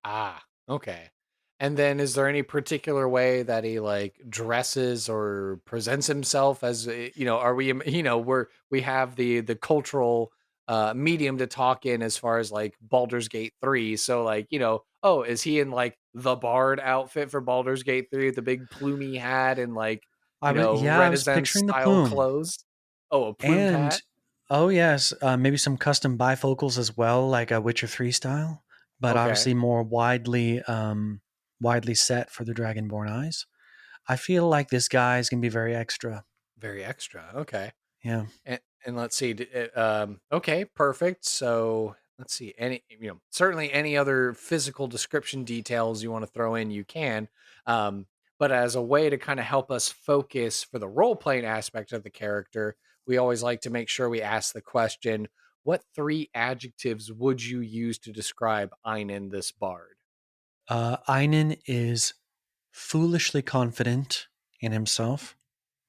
Ah, okay. And then is there any particular way that he like dresses or presents himself as are we we have the cultural medium to talk in as far as like Baldur's Gate 3. So like, oh, is he in like the bard outfit for Baldur's Gate 3 with the big plumey hat and like, I was Renaissance picturing the style plume. clothes? Oh, a plumed And hat? oh yes, maybe some custom bifocals as well, like a Witcher 3 style, but Okay. obviously more widely set for the Dragonborn eyes. I feel like this guy is gonna be very extra. Very extra. Okay. Yeah. And let's see. Okay, perfect. So let's see. Certainly any other physical description details you want to throw in, you can. Um, but as a way to kind of help us focus for the role playing aspect of the character, we always like to make sure we ask the question: what three adjectives would you use to describe Einon, this bard? Einon is foolishly confident in himself,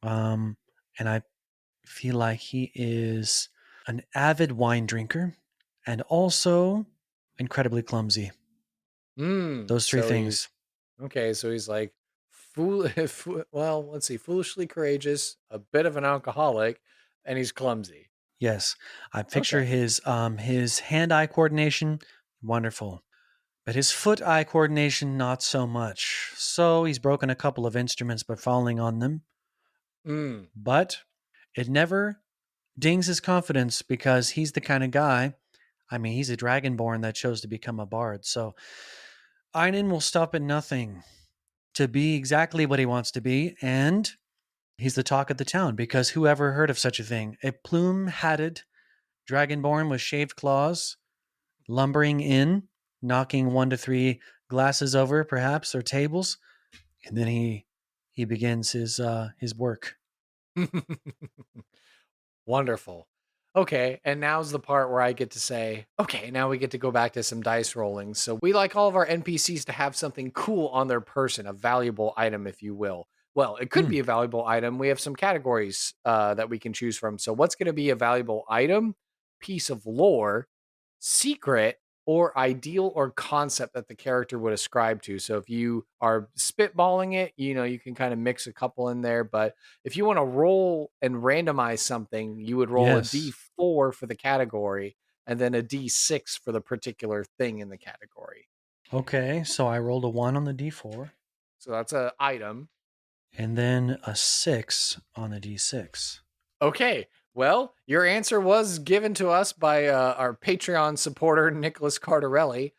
um, and I feel like he is an avid wine drinker and also incredibly clumsy. Those three So he's things. okay. So he's like well, let's see, foolishly courageous, a bit of an alcoholic, and he's clumsy. Yes, I picture Okay. his hand-eye coordination wonderful, but his foot-eye coordination not so much. So he's broken a couple of instruments by falling on them, Mm. but it never dings his confidence because he's the kind of guy. I mean, he's a dragonborn that chose to become a bard. So Einon will stop at nothing to be exactly what he wants to be, and he's the talk of the town because who ever heard of such a thing? A plume-hatted dragonborn with shaved claws lumbering in, knocking 1 to 3 glasses over, perhaps, or tables, and then he begins his work. Wonderful. Okay, and now's the part where I get to say, okay, now we get to go back to some dice rolling. So we like all of our NPCs to have something cool on their person, a valuable item, if you will. Well, it could Hmm. be a valuable item. We have some categories that we can choose from. So what's going to be a valuable item, piece of lore, secret, or ideal or concept that the character would ascribe to? So if you are spitballing it, you can kind of mix a couple in there, but if you want to roll and randomize something, you would roll a Yes. D4 for the category, and then a D6 for the particular thing in the category. Okay, so I rolled a 1 on the D4. So that's an item. And then a 6 on the D6. Okay, well, your answer was given to us by our Patreon supporter, Nicholas Cardarelli.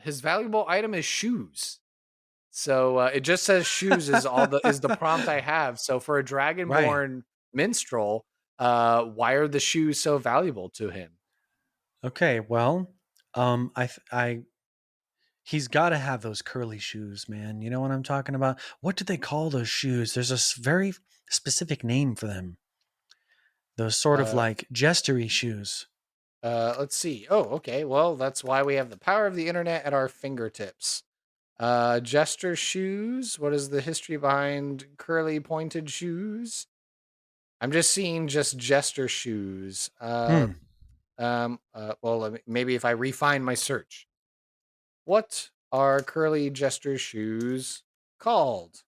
His valuable item is shoes. So it just says shoes is the prompt I have. So for a Dragonborn minstrel, why are the shoes so valuable to him? Okay, well, he's got to have those curly shoes, man. You know what I'm talking about? What do they call those shoes? There's a very specific name for them. Those sort of like jestery shoes. Let's see. Oh, okay. Well, that's why we have the power of the internet at our fingertips. Jester shoes. What is the history behind curly pointed shoes? I'm just seeing just jester shoes. Well, maybe if I refine my search. What are curly jester shoes called?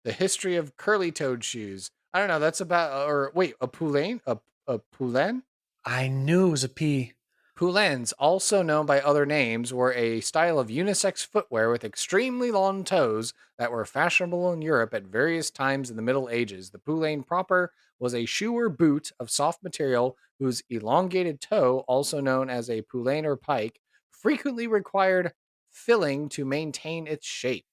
The history of curly toed shoes. I don't know. That's about, or wait, a poulain? A poulain? I knew it was a P. Poulains, also known by other names, were a style of unisex footwear with extremely long toes that were fashionable in Europe at various times in the Middle Ages. The poulain proper was a shoe or boot of soft material whose elongated toe, also known as a poulain or pike, frequently required filling to maintain its shape.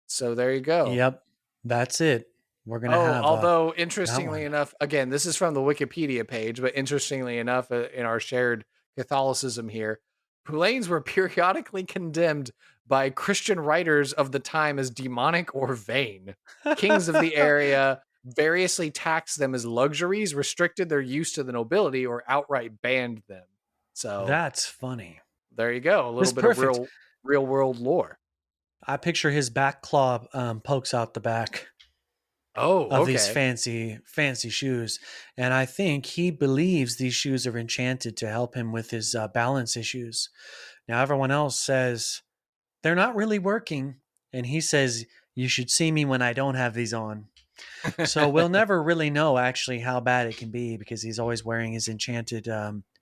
So there you go. Yep, that's it. We're going to have although interestingly enough, again, this is from the Wikipedia page, but interestingly enough, in our shared Catholicism here, poulains were periodically condemned by Christian writers of the time as demonic or vain. Kings of the area variously taxed them as luxuries, restricted their use to the nobility, or outright banned them. So that's funny. There you go. A little bit of real world lore. I picture his back claw pokes out the back. Of these fancy shoes. And I think he believes these shoes are enchanted to help him with his balance issues. Now, everyone else says they're not really working. And he says, you should see me when I don't have these on. So we'll never really know actually how bad it can be because he's always wearing his enchanted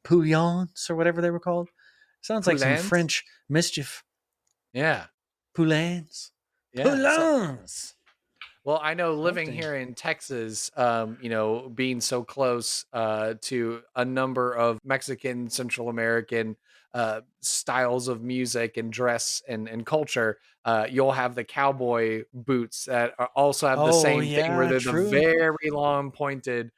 pouillons or whatever they were called. Sounds like some French mischief. Yeah. Poulains. Yeah. Poulains. Well, I know living here in Texas, being so close to a number of Mexican, Central American styles of music and dress and culture, you'll have the cowboy boots that also have the same thing where they're the very long pointed.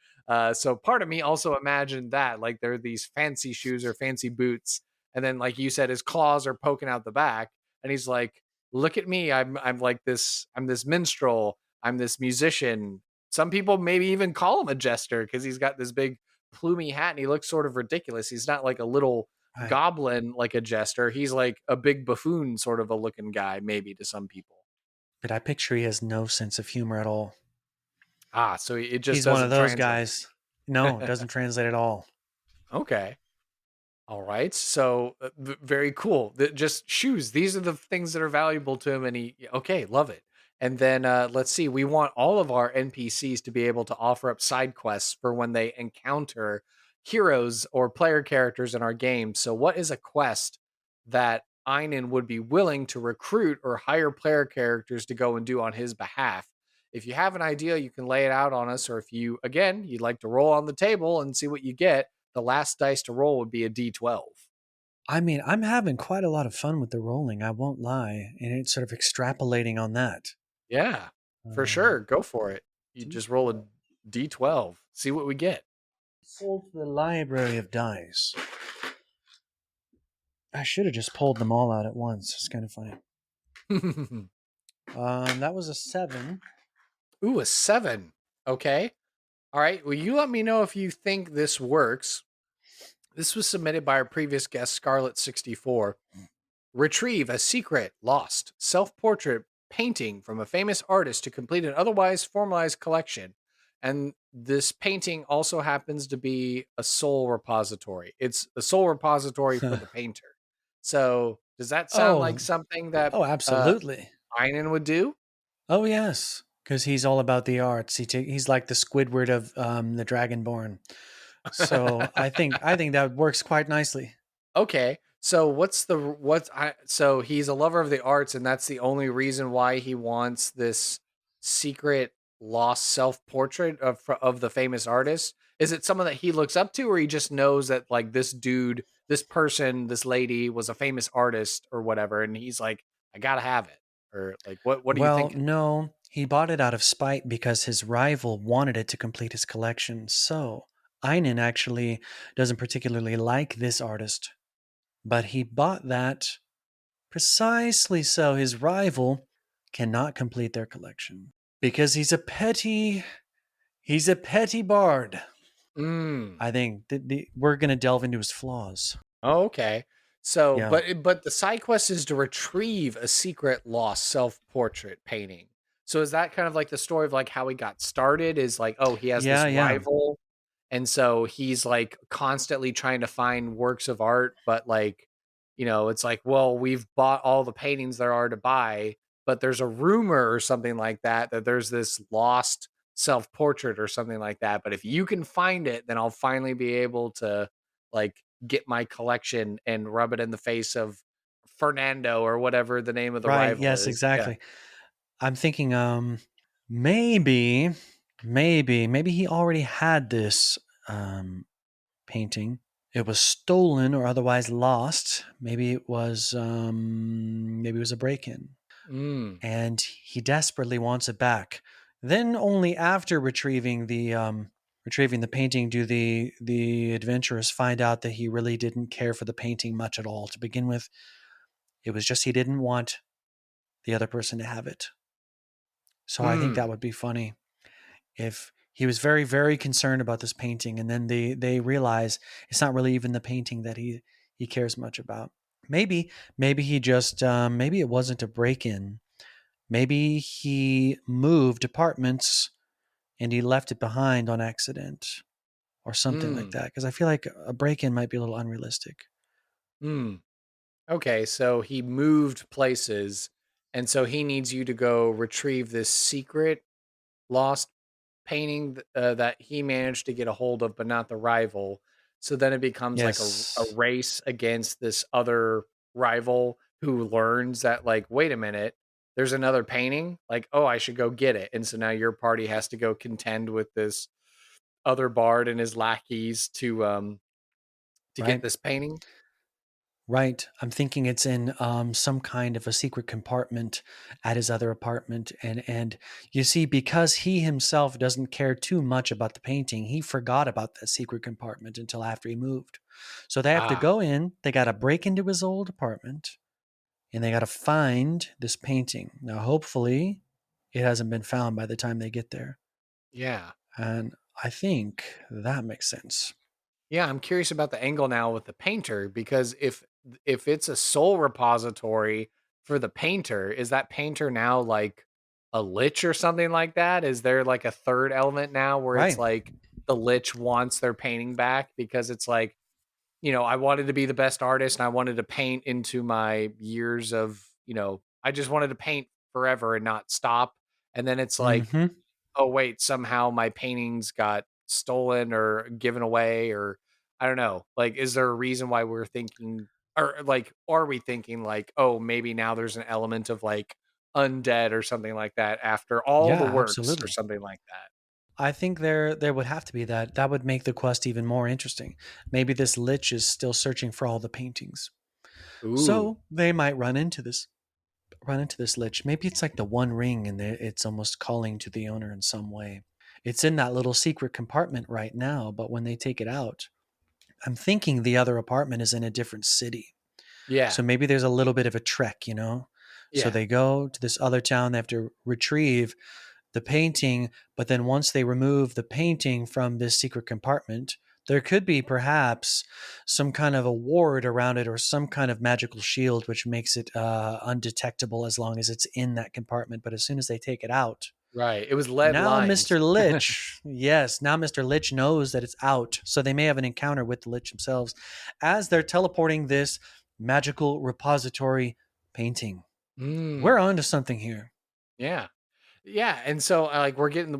So part of me also imagined that, like they're these fancy shoes or fancy boots. And then, like you said, his claws are poking out the back. And he's like, look at me. I'm like this. I'm this minstrel. I'm this musician. Some people maybe even call him a jester because he's got this big plumy hat and he looks sort of ridiculous. He's not like a little goblin like a jester. He's like a big buffoon sort of a looking guy, maybe to some people. But I picture he has no sense of humor at all. So it just he's one of those guys. No, it doesn't translate at all. Okay. All right. So very cool. Just shoes. These are the things that are valuable to him. And love it. And then let's see, we want all of our NPCs to be able to offer up side quests for when they encounter heroes or player characters in our game. So what is a quest that Einon would be willing to recruit or hire player characters to go and do on his behalf? If you have an idea, you can lay it out on us. Or if you'd like to roll on the table and see what you get, the last dice to roll would be a D12. I mean, I'm having quite a lot of fun with the rolling, I won't lie. And it's sort of extrapolating on that. Yeah, for sure. Go for it. You just roll a D12. See what we get. Pulled the library of dice. I should have just pulled them all out at once. It's kind of funny. That was a 7. Ooh, a 7. Okay. All right. Well, you let me know if you think this works. This was submitted by our previous guest, Scarlet64. Retrieve a secret, lost, self-portrait painting from a famous artist to complete an otherwise formalized collection. And this painting also happens to be a soul repository. It's a soul repository for the painter. So does that sound like something that absolutely Einon would do? Oh, yes. Because he's all about the arts. He's like the Squidward of the Dragonborn. So I think that works quite nicely. Okay. So so he's a lover of the arts and that's the only reason why he wants this secret lost self-portrait of the famous artist? Is it someone that he looks up to or he just knows that like this dude, this person, this lady was a famous artist or whatever and he's like I got to have it? Or like what are you Well, thinking? no, he bought it out of spite because his rival wanted it to complete his collection. So Einon actually doesn't particularly like this artist, but he bought that precisely so his rival cannot complete their collection because he's a petty bard. Mm. I think we're going to delve into his flaws. Oh, okay. So, Yeah. but the side quest is to retrieve a secret lost self-portrait painting. So is that kind of like the story of like how he got started? Is like, oh, he has Yeah, this yeah. rival, and so he's like constantly trying to find works of art, but like, it's like, well, we've bought all the paintings there are to buy, but there's a rumor or something like that that there's this lost self-portrait or something like that. But if you can find it, then I'll finally be able to like get my collection and rub it in the face of Fernando or whatever the name of the Right. rival Yes, is. Yeah. exactly. I'm thinking maybe maybe he already had this um painting. It was stolen or otherwise lost. Maybe it was a break-in Mm. and he desperately wants it back. Then only after retrieving the painting do the adventurers find out that he really didn't care for the painting much at all to begin with. It was just he didn't want the other person to have it. So I think that Mm. would be funny if he was very, very concerned about this painting, and then they realize it's not really even the painting that he cares much about. Maybe he just maybe it wasn't a break in. Maybe he moved apartments and he left it behind on accident or something like Mm. that. Because I feel like a break in might be a little unrealistic. Mm. Okay, so he moved places, and so he needs you to go retrieve this secret lost painting that he managed to get a hold of, but not the rival. So then it becomes like a Yes. race against this other rival who learns that, like, wait a minute, there's another painting. Like, oh, I should go get it. And so now your party has to go contend with this other bard and his lackeys to get Right. this painting. Right. I'm thinking it's in some kind of a secret compartment at his other apartment. And you see, because he himself doesn't care too much about the painting, he forgot about that secret compartment until after he moved. So they have to Ah, go in, they got to break into his old apartment, and they got to find this painting. Now, hopefully, it hasn't been found by the time they get there. yeah. And I think that makes sense. Yeah, I'm curious about the angle now with the painter because if it's a sole repository for the painter, is that painter now like a lich or something like that? Is there like a third element now where it's Right. like the lich wants their painting back because it's like, I wanted to be the best artist and I wanted to paint into my years of, I just wanted to paint forever and not stop. And then it's like, Hmm. oh wait, somehow my paintings got stolen or given away, or I don't know. Like, is there a reason why we're thinking, or like, are we thinking like, oh, maybe now there's an element of like undead or something like that after all Yeah, the works or absolutely. something like that? I think there would have to be that. That would make the quest even more interesting. Maybe this lich is still searching for all the paintings. Ooh, So they might run into this lich. Maybe it's like the one ring and it's almost calling to the owner in some way. It's in that little secret compartment right now, but when they take it out, I'm thinking the other apartment is in a different city. yeah, So maybe there's a little bit of a trek. So yeah, they go to this other town, they have to retrieve the painting, but then once they remove the painting from this secret compartment, there could be perhaps some kind of a ward around it or some kind of magical shield which makes it undetectable as long as it's in that compartment. But as soon as they take it out, right. It was lead now lined. Mr. Lich, yes, now Mr. Lich knows that it's out. So they may have an encounter with the Lich themselves as they're teleporting this magical repository painting. We're Mm, on to something here. yeah. Yeah, and so like we're getting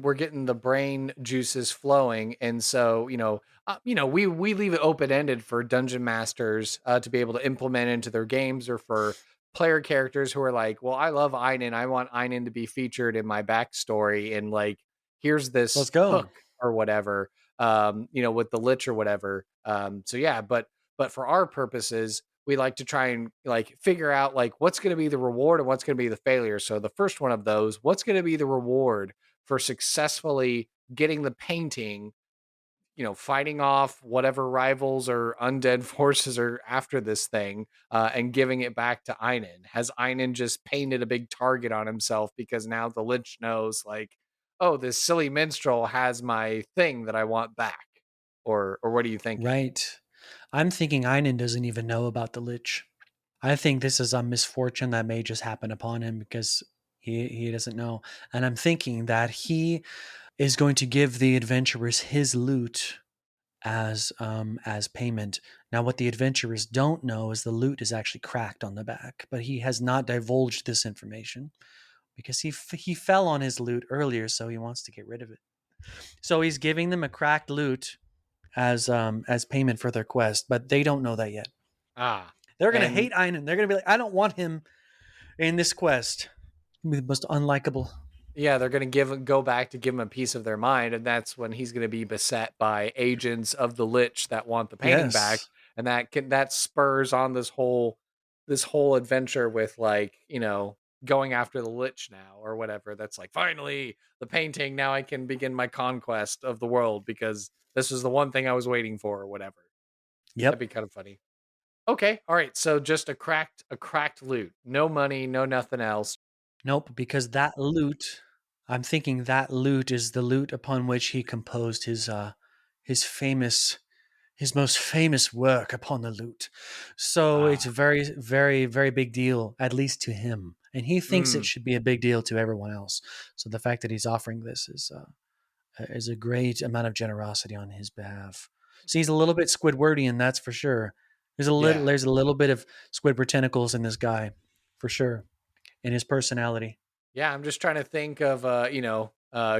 the brain juices flowing, and so we leave it open ended for dungeon masters to be able to implement into their games, or for player characters who are like, well, I love Einon, I want Einon to be featured in my backstory, and like here's Let's this go. hook or whatever, with the lich or whatever. So yeah, but for our purposes, we like to try and like figure out like what's going to be the reward and what's going to be the failure. So the first one of those, what's going to be the reward for successfully getting the painting, fighting off whatever rivals or undead forces are after this thing, and giving it back to Einon? Has Einon just painted a big target on himself because now the Lich knows, like, oh, this silly minstrel has my thing that I want back? Or what are you thinking? Right. I'm thinking Einon doesn't even know about the Lich. I think this is a misfortune that may just happen upon him because he doesn't know. And I'm thinking that he is going to give the adventurers his loot as payment. Now, what the adventurers don't know is the loot is actually cracked on the back, but he has not divulged this information because he fell on his loot earlier, so he wants to get rid of it. So he's giving them a cracked loot as payment for their quest, but they don't know that yet. Ah, They're gonna and hate Einon. They're gonna be like, I don't want him in this quest. The most unlikable. yeah, they're going to go back to give him a piece of their mind, and that's when he's going to be beset by agents of the Lich that want the painting back, Yes. and that spurs on this whole adventure with, like, going after the Lich now or whatever. That's like, finally the painting, now I can begin my conquest of the world because this is the one thing I was waiting for or whatever. That'd Yep. be kind of funny. Okay, all right, so just a cracked loot, no money, no nothing else. Nope. Because that loot, I'm thinking that loot is the loot upon which he composed his famous his most famous work upon the loot. So it's a Ah. very, very, very big deal, at least to him. And he thinks it Mm, should be a big deal to everyone else. So the fact that he's offering this is a great amount of generosity on his behalf. So he's a little bit Squidwardian, that's for sure. yeah. There's a little bit of Squidward tentacles in this guy, for sure, in his personality. Yeah, I'm just trying to think of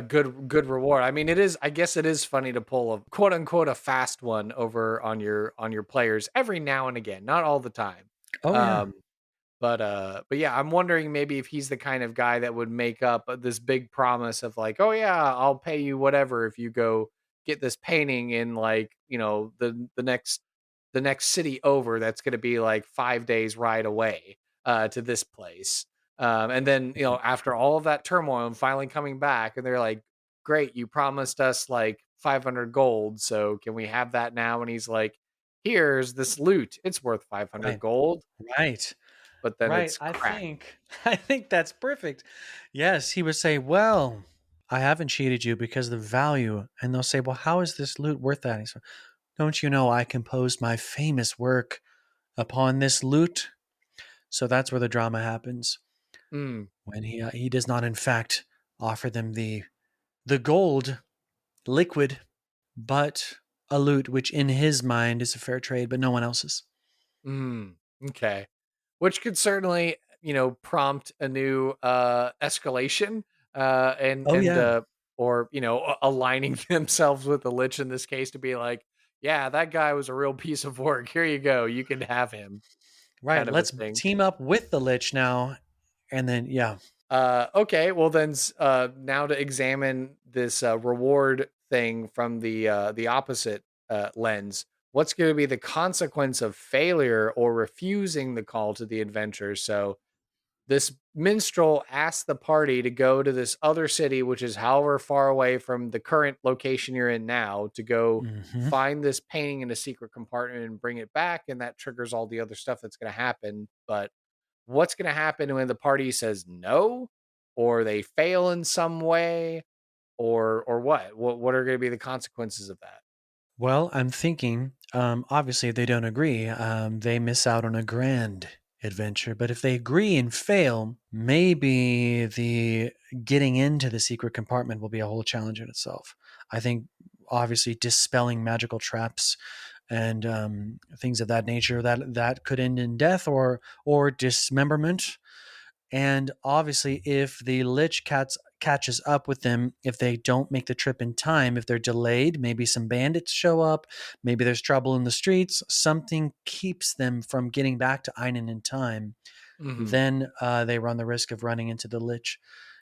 good reward. I mean, I guess it is funny to pull a quote unquote a fast one over on your players every now and again, not all the time. Oh yeah, Um but yeah, I'm wondering maybe if he's the kind of guy that would make up this big promise of like, "Oh yeah, I'll pay you whatever if you go get this painting in, like, the next city over that's going to be like 5 days ride away to this place." And then, after all of that turmoil and finally coming back, and they're like, "Great, you promised us like 500 gold, so can we have that now?" And he's like, "Here's this loot. It's worth 500 right, gold." right. But then Right. it's cracked. I think that's perfect. Yes, he would say, "Well, I haven't cheated you because of the value." And they'll say, "Well, how is this loot worth that?" And he said, "Don't you know I composed my famous work upon this loot?" So that's where the drama happens Mm, when he does not in fact offer them the gold liquid, but a loot which in his mind is a fair trade, but no one else's. okay. Which could certainly, prompt a new escalation, and Oh yeah. or, aligning themselves with the Lich in this case to be like, yeah, that guy was a real piece of work. Here you go. You can have him, Right. kind of a Let's thing. team up with the Lich now. And then, yeah. Okay, well then, now to examine this reward thing from the opposite lens. What's going to be the consequence of failure or refusing the call to the adventure? So this minstrel asks the party to go to this other city, which is however far away from the current location you're in now, to go Hmm. find this painting in a secret compartment and bring it back, and that triggers all the other stuff that's going to happen. But what's going to happen when the party says no, or they fail in some way, or what are going to be the consequences of that? Well, I'm thinking, obviously, if they don't agree, they miss out on a grand adventure. But if they agree and fail, maybe the getting into the secret compartment will be a whole challenge in itself. I think, obviously, dispelling magical traps and things of that nature that could end in death or dismemberment. And obviously, if the Lich catches up with them if they don't make the trip in time. If they're delayed, maybe some bandits show up, maybe there's trouble in the streets, something keeps them from getting back to Einon in time. Mhm. Then they run the risk of running into the Lich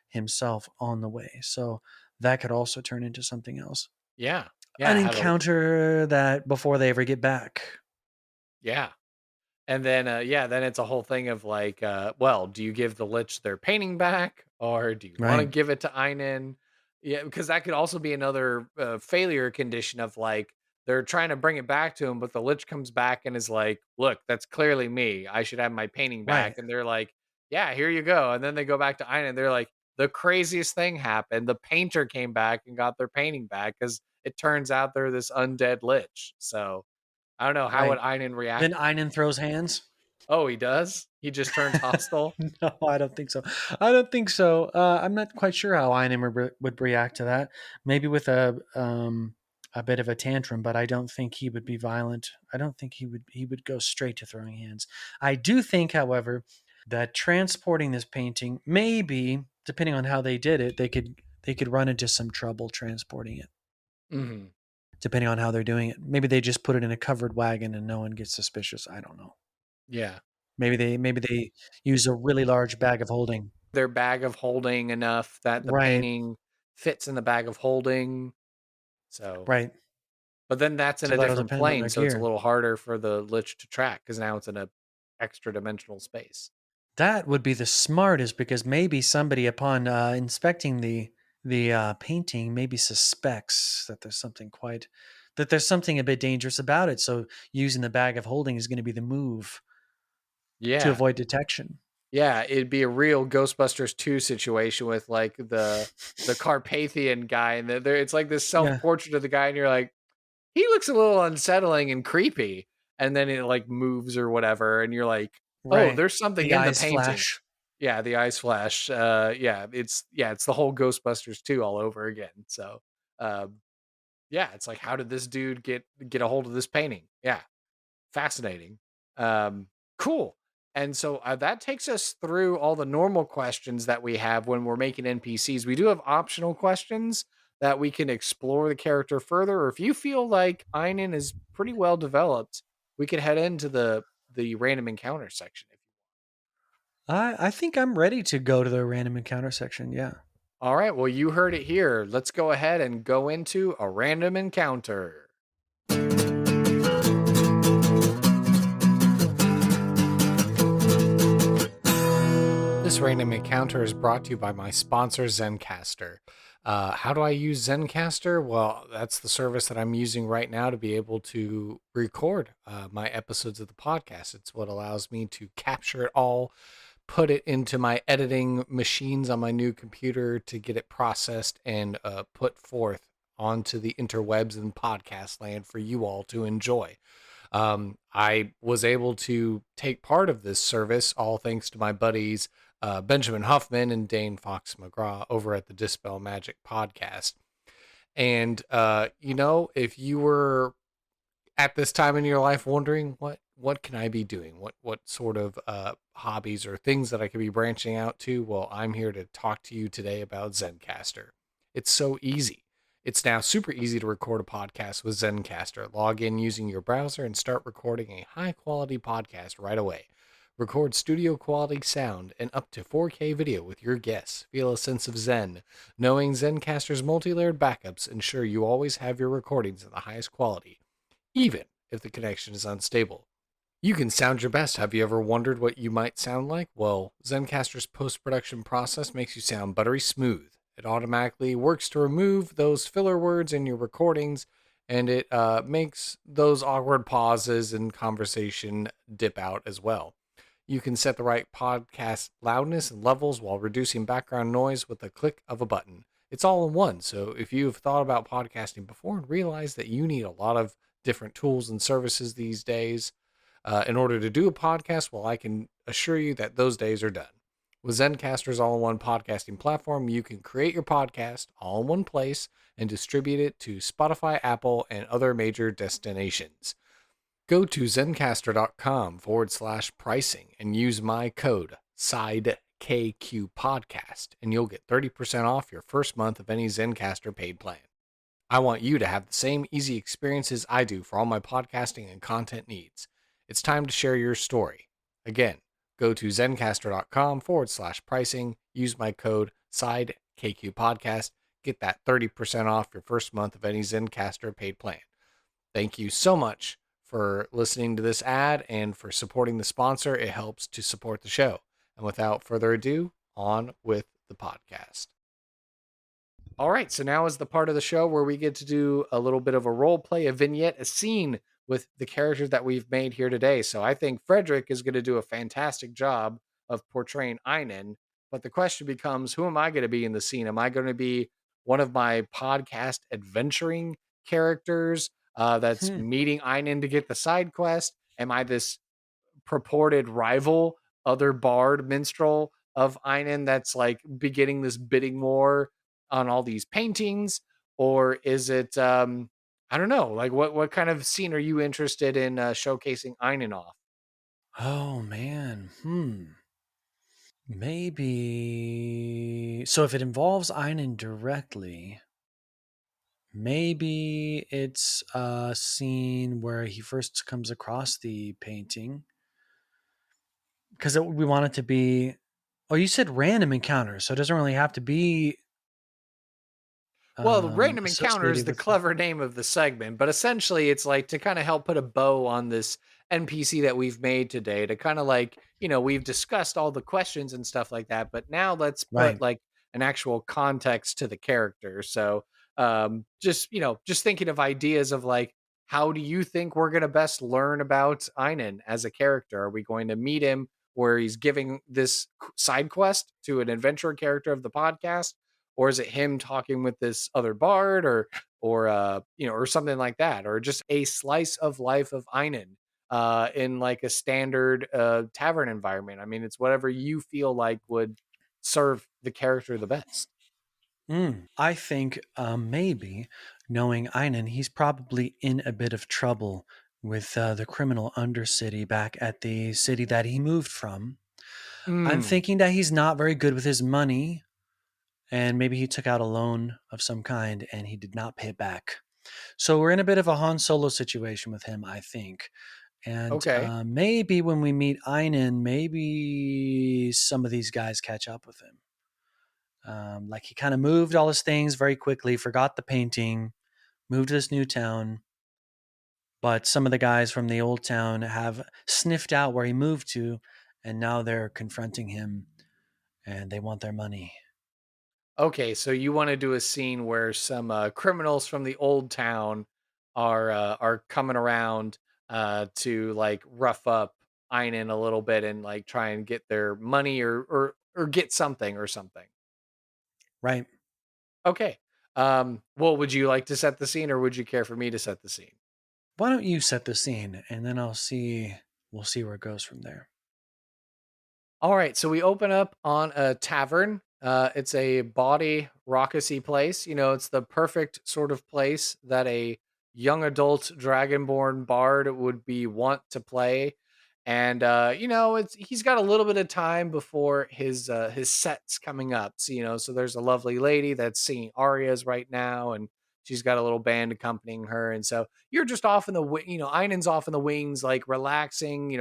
himself on the way. So that could also turn into something else. Yeah. An Yeah. encounter that before they ever get back. Yeah. And then, then it's a whole thing of like, well, do you give the Lich their painting back, or do you want to Right. give it to Einon? Yeah, because that could also be another failure condition of like they're trying to bring it back to him, but the Lich comes back and is like, "Look, that's clearly me. I should have my painting back." Right. And they're like, "Yeah, here you go." And then they go back to Einon. They're like, "The craziest thing happened. The painter came back and got their painting back because it turns out they're this undead Lich." So I don't know how would Right. Einon react. Then Einon throws hands. Oh, he does? He just turns hostile? No, I don't think so. I don't think so. I'm not quite sure how Einon would react to that. Maybe with a bit of a tantrum, but I don't think he would be violent. I don't think he would go straight to throwing hands. I do think, however, that transporting this painting, maybe depending on how they did it, they could run into some trouble transporting it. Mhm. Depending on how they're doing it, maybe they just put it in a covered wagon and no one gets suspicious. I don't know. Yeah. Maybe they use a really large bag of holding. Their bag of holding enough that the Right, painting fits in the bag of holding, so right. but then that's in So a that'll different depend on plane, their so it's a gear. little harder for the Lich to track because now it's in a extra dimensional space. That would be the smartest because maybe somebody upon inspecting the painting maybe suspects that there's something a bit dangerous about it. So using the bag of holding is going to be the move to Yeah. avoid detection. Yeah, it'd be a real Ghostbusters 2 situation with, like, the Carpathian guy, and there it's like this Yeah, self-portrait of the guy, and you're like, "He looks a little unsettling and creepy," and then it, like, moves or whatever, and you're like, "Oh, right. there's something The in the eyes painting." flash. Yeah, the eyes flash, it's the whole Ghostbusters 2 all over again, so, um, yeah, it's like, how did this dude get a hold of this painting? Yeah. Fascinating. Um, cool. And so that takes us through all the normal questions that we have when we're making NPCs. We do have optional questions that we can explore the character further. Or if you feel like Einon is pretty well developed, we could head into the random encounter section. I think I'm ready to go to the random encounter section. Yeah. All right. Well, you heard it here. Let's go ahead and go into a random encounter. This random encounter is brought to you by my sponsor, Zencastr. How do I use Zencastr? Well, that's the service that I'm using right now to be able to record my episodes of the podcast. It's what allows me to capture it all, put it into my editing machines on my new computer to get it processed and put forth onto the interwebs and podcast land for you all to enjoy. I was able to take part of this service, all thanks to my buddies Benjamin Huffman and Dane Fox McGraw over at the Dispel Magic podcast. And if you were at this time in your life wondering what can I be doing, what sort of hobbies or things that I could be branching out to, well, I'm here to talk to you today about Zencastr. It's so easy. It's now super easy to record a podcast with Zencastr. Log in using your browser and start recording a high-quality podcast right away. Record studio-quality sound and up to 4K video with your guests. Feel a sense of zen. Knowing Zencastr's multi-layered backups ensure you always have your recordings in the highest quality, even if the connection is unstable. You can sound your best. Have you ever wondered what you might sound like? Well, Zencastr's post-production process makes you sound buttery smooth. It automatically works to remove those filler words in your recordings, and it makes those awkward pauses in conversation dip out as well. You can set the right podcast loudness and levels while reducing background noise with the click of a button. It's all in one, so if you've thought about podcasting before and realize that you need a lot of different tools and services these days in order to do a podcast, well, I can assure you that those days are done. With Zencastr's all-in-one podcasting platform, you can create your podcast all in one place and distribute it to Spotify, Apple, and other major destinations. Go to zencastr.com/pricing and use my code SIDEKICKS KQ Podcast, and you'll get 30% off your first month of any Zencastr paid plan. I want you to have the same easy experiences I do for all my podcasting and content needs. It's time to share your story. Again, go to zencastr.com/pricing, use my code SIDEKQ Podcast, get that 30% off your first month of any Zencastr paid plan. Thank you so much for listening to this ad and for supporting the sponsor. It helps to support the show. And without further ado, on with the podcast. All right, so now is the part of the show where we get to do a little bit of a role play, a vignette, a scene with the characters that we've made here today. So I think Frederick is going to do a fantastic job of portraying Einon. But the question becomes, who am I going to be in the scene? Am I going to be one of my podcast adventuring characters that's meeting Einon to get the side quest? Am I this purported rival, other bard minstrel of Einon that's like beginning this bidding war on all these paintings? Or is it I don't know, like what kind of scene are you interested in showcasing Einon off? Oh man. Maybe. So if it involves Einon directly, maybe it's a scene where he first comes across the painting. Because we want it to be. Oh, you said random encounters, so it doesn't really have to be Well, the random encounter is associated the with. clever name of the segment, but essentially it's like to kind of help put a bow on this NPC that we've made today to kind of like, we've discussed all the questions and stuff like that, but now let's put Right. like an actual context to the character. So, just thinking of ideas of like, how do you think we're going to best learn about Einon as a character? Are we going to meet him where he's giving this side quest to an adventurer character of the podcast? Or is it him talking with this other bard or something like that, or just a slice of life of Einon in like a standard tavern environment? I mean, it's whatever you feel like would serve the character the best. I think maybe knowing Einon, he's probably in a bit of trouble with the criminal undercity back at the city that he moved from. I'm Mm. thinking that he's not very good with his money, and maybe he took out a loan of some kind and he did not pay it back. So we're in a bit of a Han Solo situation with him, I think. And Okay. maybe when we meet Einon, maybe some of these guys catch up with him. Like he kind of moved all his things very quickly, forgot the painting, moved to this new town. But some of the guys from the old town have sniffed out where he moved to, and now they're confronting him and they want their money. Okay, so you want to do a scene where some criminals from the old town are coming around to like rough up Einon a little bit and like try and get their money or get something or something. Right. Okay. Well, would you like to set the scene, or would you care for me to set the scene? Why don't you set the scene and then we'll see where it goes from there. All right, so we open up on a tavern. It's a bawdy, raucousy place. It's the perfect sort of place that a young adult Dragonborn bard would be want to play. And it's he's got a little bit of time before his set's coming up. So there's a lovely lady that's singing arias right now, and she's got a little band accompanying her. And so you're just off in the Einon's off in the wings, like relaxing.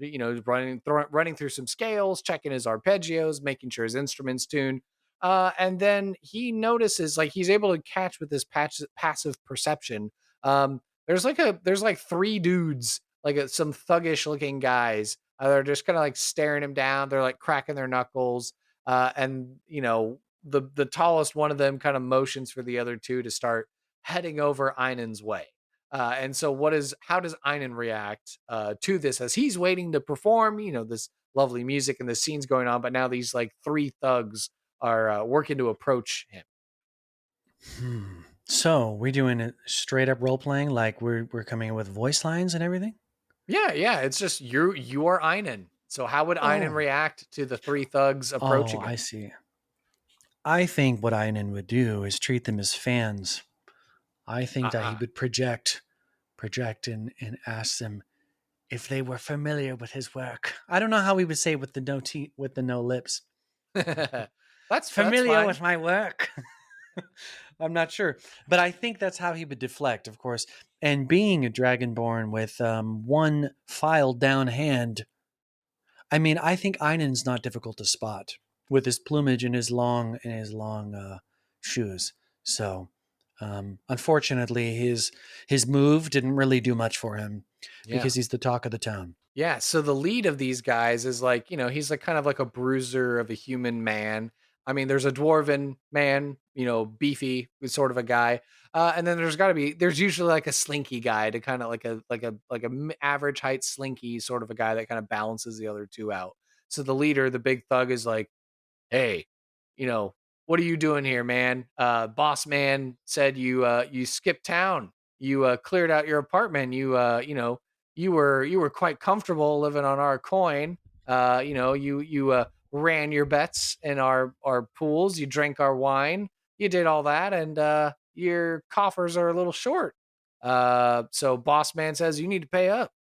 Running through some scales, checking his arpeggios, making sure his instruments tune. And then he notices, like he's able to catch with this passive perception. There's like three dudes, like some thuggish looking guys. They're just kind of like staring him down. They're like cracking their knuckles. And the tallest one of them kind of motions for the other two to start heading over Einon's way. And so how does Einon react to this as he's waiting to perform, this lovely music and the scene's going on, but now these like three thugs are working to approach him. So we doing it straight up role playing, like we're coming in with voice lines and everything? Yeah. It's just you are Einon. So how would Einon Oh. react to the three thugs Oh, approaching I him? see. I think what Einon would do is treat them as fans. I think that he Uh-uh. would project and ask them if they were familiar with his work. I don't know how he would say it with the no lips. That's Familiar fine. with my work. I'm not sure, but I think that's how he would deflect, of course. And being a Dragonborn with one filed down hand, I mean, I think Einon's not difficult to spot with his plumage and his long shoes. So, unfortunately, his move didn't really do much for him Yeah. because he's the talk of the town. Yeah, so the lead of these guys is like, he's like kind of like a bruiser of a human man. I mean, there's a dwarven man, beefy sort of a guy. And then there's usually like a slinky guy to kind of like a average height slinky sort of a guy that kind of balances the other two out. So the leader, the big thug is like, "Hey, you know, what are you doing here, man? Boss man said you skipped town. You cleared out your apartment. You were quite comfortable living on our coin. You ran your bets in our pools. You drank our wine. You did all that, and your coffers are a little short. So boss man says you need to pay up."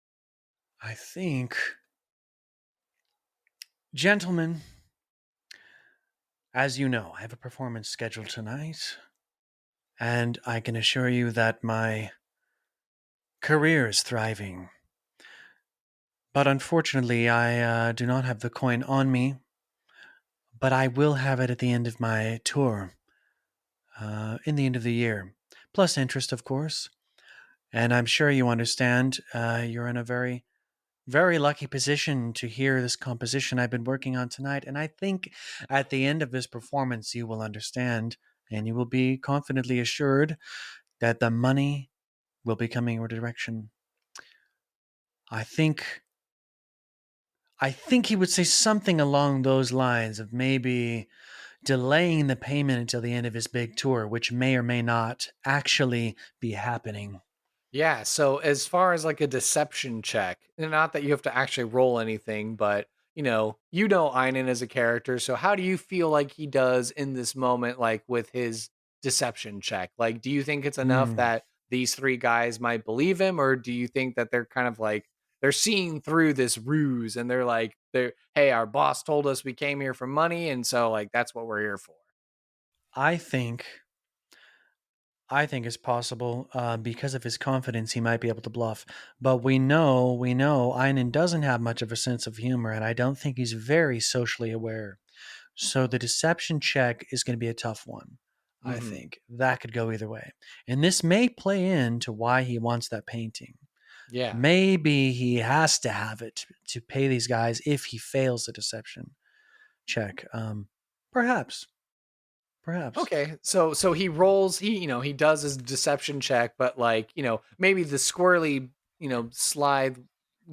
I think, gentlemen, as you know, I have a performance scheduled tonight, and I can assure you that my career is thriving. But unfortunately, I do not have the coin on me, but I will have it at the end of my tour, in the end of the year. Plus interest, of course. And I'm sure you understand you're in a very, very lucky position to hear this composition I've been working on tonight. And I think at the end of this performance, you will understand and you will be confidently assured that the money will be coming your direction. I think I think he would say something along those lines of maybe delaying the payment until the end of his big tour, which may or may not actually be happening. Yeah, so as far as like a deception check, and not that you have to actually roll anything, but you know Einon as a character, so how do you feel like he does in this moment, like with his deception check? Like, do you think it's enough Hmm. that these three guys might believe him, or do you think that they're kind of like they're seeing through this ruse and they're hey, our boss told us we came here for money, and so like that's what we're here for. I think I think it's possible because of his confidence he might be able to bluff. But we know Einon doesn't have much of a sense of humor, and I don't think he's very socially aware. So the deception check is going to be a tough one. I Hmm. think that could go either way, and this may play into why he wants that painting. Yeah. Maybe he has to have it to pay these guys if he fails the deception check. Perhaps, perhaps. Okay, so he rolls. He does his deception check, but like maybe the squirrely slide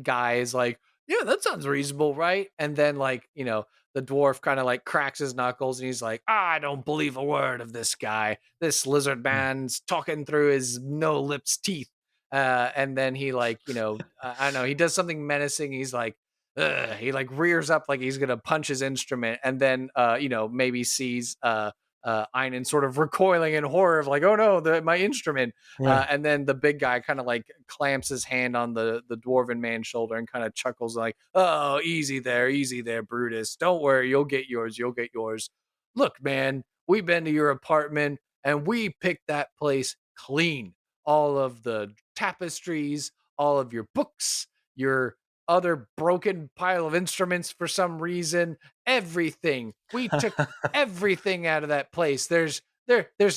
guy is like, yeah, that sounds reasonable, right? And then like the dwarf kind of like cracks his knuckles and he's like, I don't believe a word of this guy. This lizard Hmm. man's talking through his no lips teeth. And then he like I don't know, he does something menacing. He's like. Ugh, he like rears up like he's gonna punch his instrument, and then maybe sees Einon sort of recoiling in horror of like, oh no, my instrument. Right. And then the big guy kind of like clamps his hand on the dwarven man's shoulder and kind of chuckles like, oh, easy there, Brutus. Don't worry, you'll get yours. You'll get yours. Look, man, we've been to your apartment and we picked that place clean. All of the tapestries, all of your books, your other broken pile of instruments for some reason, everything. We took everything out of that place. There's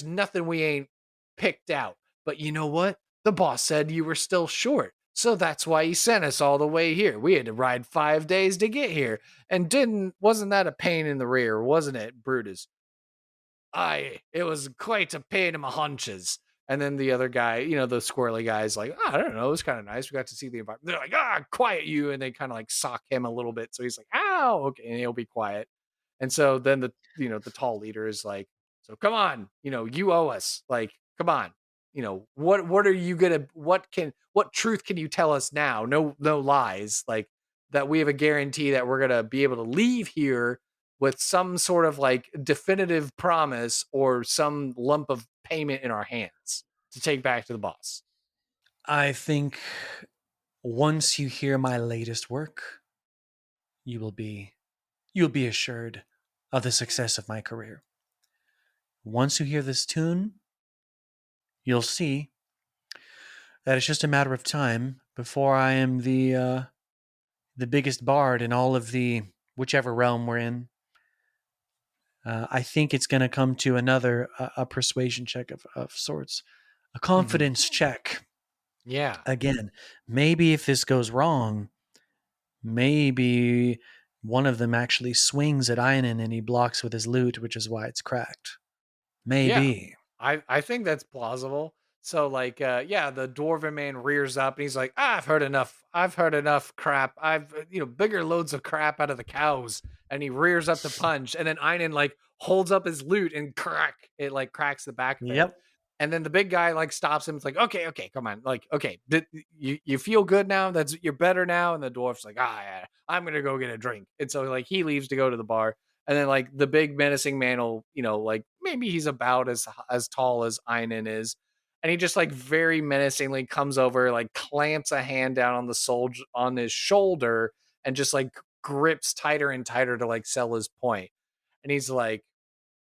nothing we ain't picked out. But you know what? The boss said you were still short. So that's why he sent us all the way here. We had to ride 5 days to get here. And didn't wasn't that a pain in the rear, wasn't it, Brutus? Aye, it was quite a pain in my hunches. And then the other guy, the squirrely guy is like, I don't know, it was kind of nice. We got to see the environment. They're like, quiet you. And they kind of like sock him a little bit. So he's like, ow, okay. And he'll be quiet. And so then the tall leader is like, so come on, you owe us. Like, come on. What are you gonna what truth can you tell us now? No lies. Like that we have a guarantee that we're gonna be able to leave here with some sort of like definitive promise or some lump of payment in our hands to take back to the boss. I think once you hear my latest work, you will be you'll be assured of the success of my career. Once you hear this tune, you'll see that it's just a matter of time before I am the biggest bard in all of the whichever realm we're in. I think it's going to come to another a persuasion check of sorts, a confidence check. Yeah. Again, maybe if this goes wrong, maybe one of them actually swings at Einon and he blocks with his lute, which is why it's cracked. Yeah. Maybe. I think that's plausible. So like yeah, the dwarven man rears up and he's like, I've heard enough. I've heard enough crap. I've bigger loads of crap out of the cows. And he rears up to punch. And then Einon like holds up his lute and crack. It like cracks the back of it. Yep. And then the big guy like stops him. It's like, okay, come on. Like, okay, you feel good now? You're better now? And the dwarf's like, yeah, I'm gonna go get a drink. And so like he leaves to go to the bar. And then like the big menacing man will, like maybe he's about as tall as Einon is. And he just like very menacingly comes over, like clamps a hand down on the soldier on his shoulder and just like grips tighter and tighter to like sell his point. And he's like,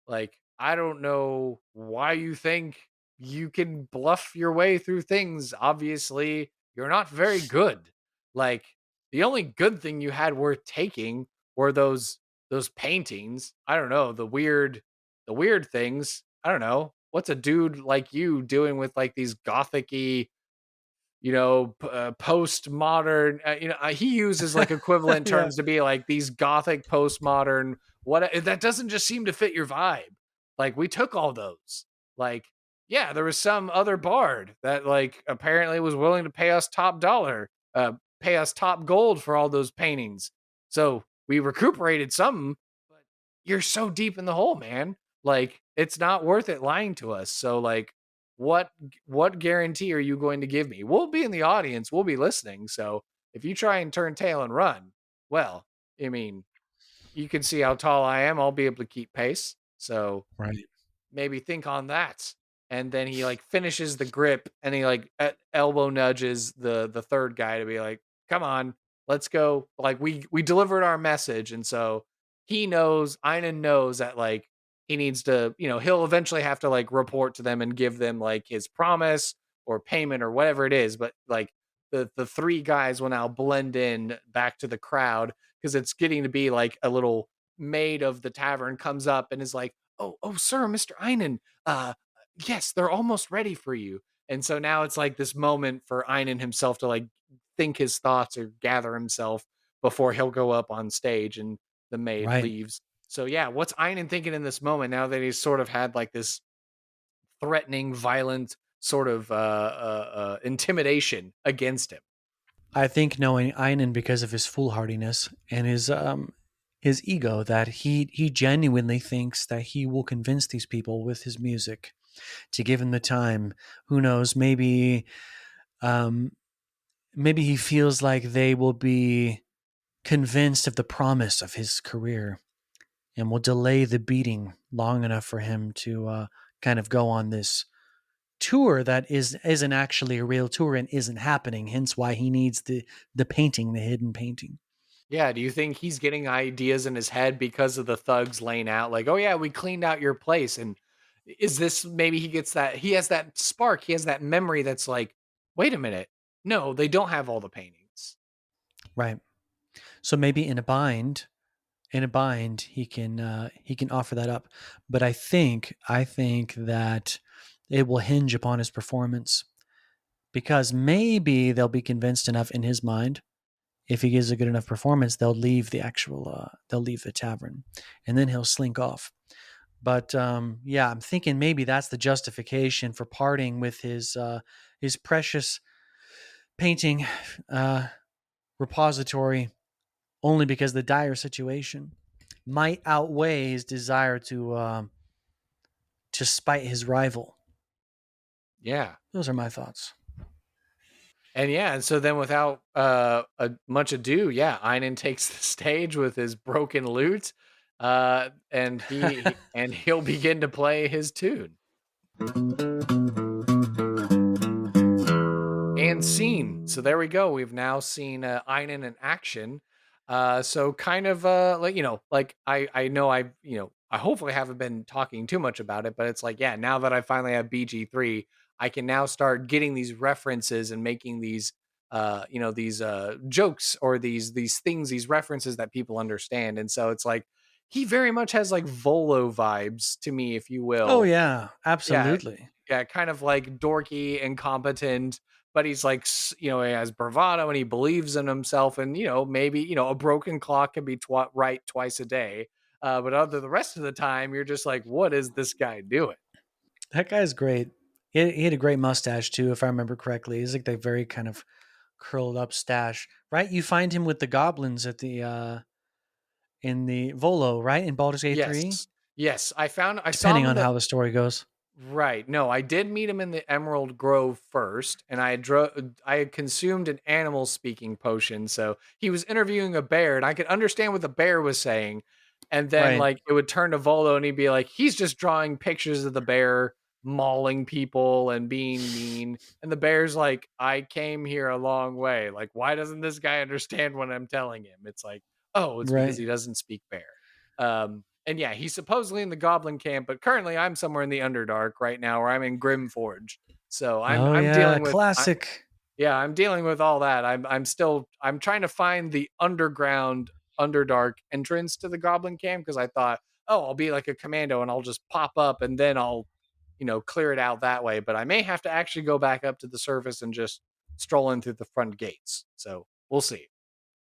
I don't know why you think you can bluff your way through things. Obviously, you're not very good. Like, the only good thing you had worth taking were those paintings. I don't know, the weird things. I don't know. What's a dude like you doing with like these gothic-y postmodern, he uses like equivalent Yeah. terms to be like these gothic postmodern, what that doesn't just seem to fit your vibe. Like we took all those. Like, yeah, there was some other bard that like apparently was willing to pay us top dollar, pay us top gold for all those paintings. So we recuperated something, but you're so deep in the hole, man. Like it's not worth it lying to us. So like what what guarantee are you going to give me? We'll be in the audience, we'll be listening. So if you try and turn tail and run, well, I mean, you can see how tall I am. I'll be able to keep pace. So Right. maybe think on that. And then he like finishes the grip and he like elbow nudges the third guy to be like, come on, let's go. Like we delivered our message. And so Einon knows that like he needs to, he'll eventually have to like report to them and give them like his promise or payment or whatever it is. But like the three guys will now blend in back to the crowd because it's getting to be like a little maid of the tavern comes up and is like, oh, sir, Mr. Einon, yes, they're almost ready for you. And so now it's like this moment for Einon himself to like think his thoughts or gather himself before he'll go up on stage and the maid Right. leaves. So yeah, what's Einon thinking in this moment now that he's sort of had like this threatening, violent sort of intimidation against him? I think knowing Einon because of his foolhardiness and his ego that he genuinely thinks that he will convince these people with his music to give him the time. Who knows? Um, maybe he feels like they will be convinced of the promise of his career and will delay the beating long enough for him to kind of go on this tour that isn't actually a real tour and isn't happening. Hence why he needs the painting, the hidden painting. Yeah, do you think he's getting ideas in his head because of the thugs laying out like, "Oh yeah, we cleaned out your place." And is this maybe he has that spark, he has that memory that's like, "Wait a minute. No, they don't have all the paintings." Right. So maybe in a bind, he can offer that up. But I think that it will hinge upon his performance because maybe they'll be convinced enough in his mind. If he gives a good enough performance, they'll leave the tavern, and then he'll slink off. But yeah, I'm thinking maybe that's the justification for parting with his precious painting repository, only because the dire situation might outweigh his desire to spite his rival. Yeah. Those are my thoughts. And yeah, and so then without much ado, yeah, Einon takes the stage with his broken lute, and he'll begin to play his tune. And scene. So there we go. We've now seen Einon in action. So kind of like like I know I hopefully haven't been talking too much about it, but it's like, yeah, now that I finally have BG3, I can now start getting these references and making these these jokes or these things, these references that people understand. And so it's like he very much has like Volo vibes to me, if you Oh will. yeah, Yeah, absolutely. yeah, kind of like dorky, incompetent, but he's like, he has bravado and he believes in himself. And, maybe, a broken clock can be right twice a day. But other the rest of the time, you're just like, what is this guy doing? That guy's great. He had a great mustache too, if I remember correctly. He's like the very kind of curled up stash, right? You find him with the goblins at the in the Volo, right? In Baldur's Gate 3, Yes. Yes. I saw depending him in on the how the story goes. Right. No, I did meet him in the Emerald Grove first, and I had consumed an animal speaking potion. So he was interviewing a bear, and I could understand what the bear was saying. And then Right. like it would turn to Volo, and he'd be like, he's just drawing pictures of the bear mauling people and being mean. And the bear's like, I came here a long way. Like, why doesn't this guy understand what I'm telling him? It's like, oh, it's because Right. he doesn't speak bear. And yeah, he's supposedly in the Goblin camp, but currently I'm somewhere in the Underdark right now, where I'm in Grimforge. So Oh I'm yeah, dealing with classic. I'm dealing with all that. I'm trying to find the underground Underdark entrance to the Goblin camp because I thought, oh, I'll be like a commando and I'll just pop up and then I'll clear it out that way. But I may have to actually go back up to the surface and just stroll in through the front gates. So we'll see.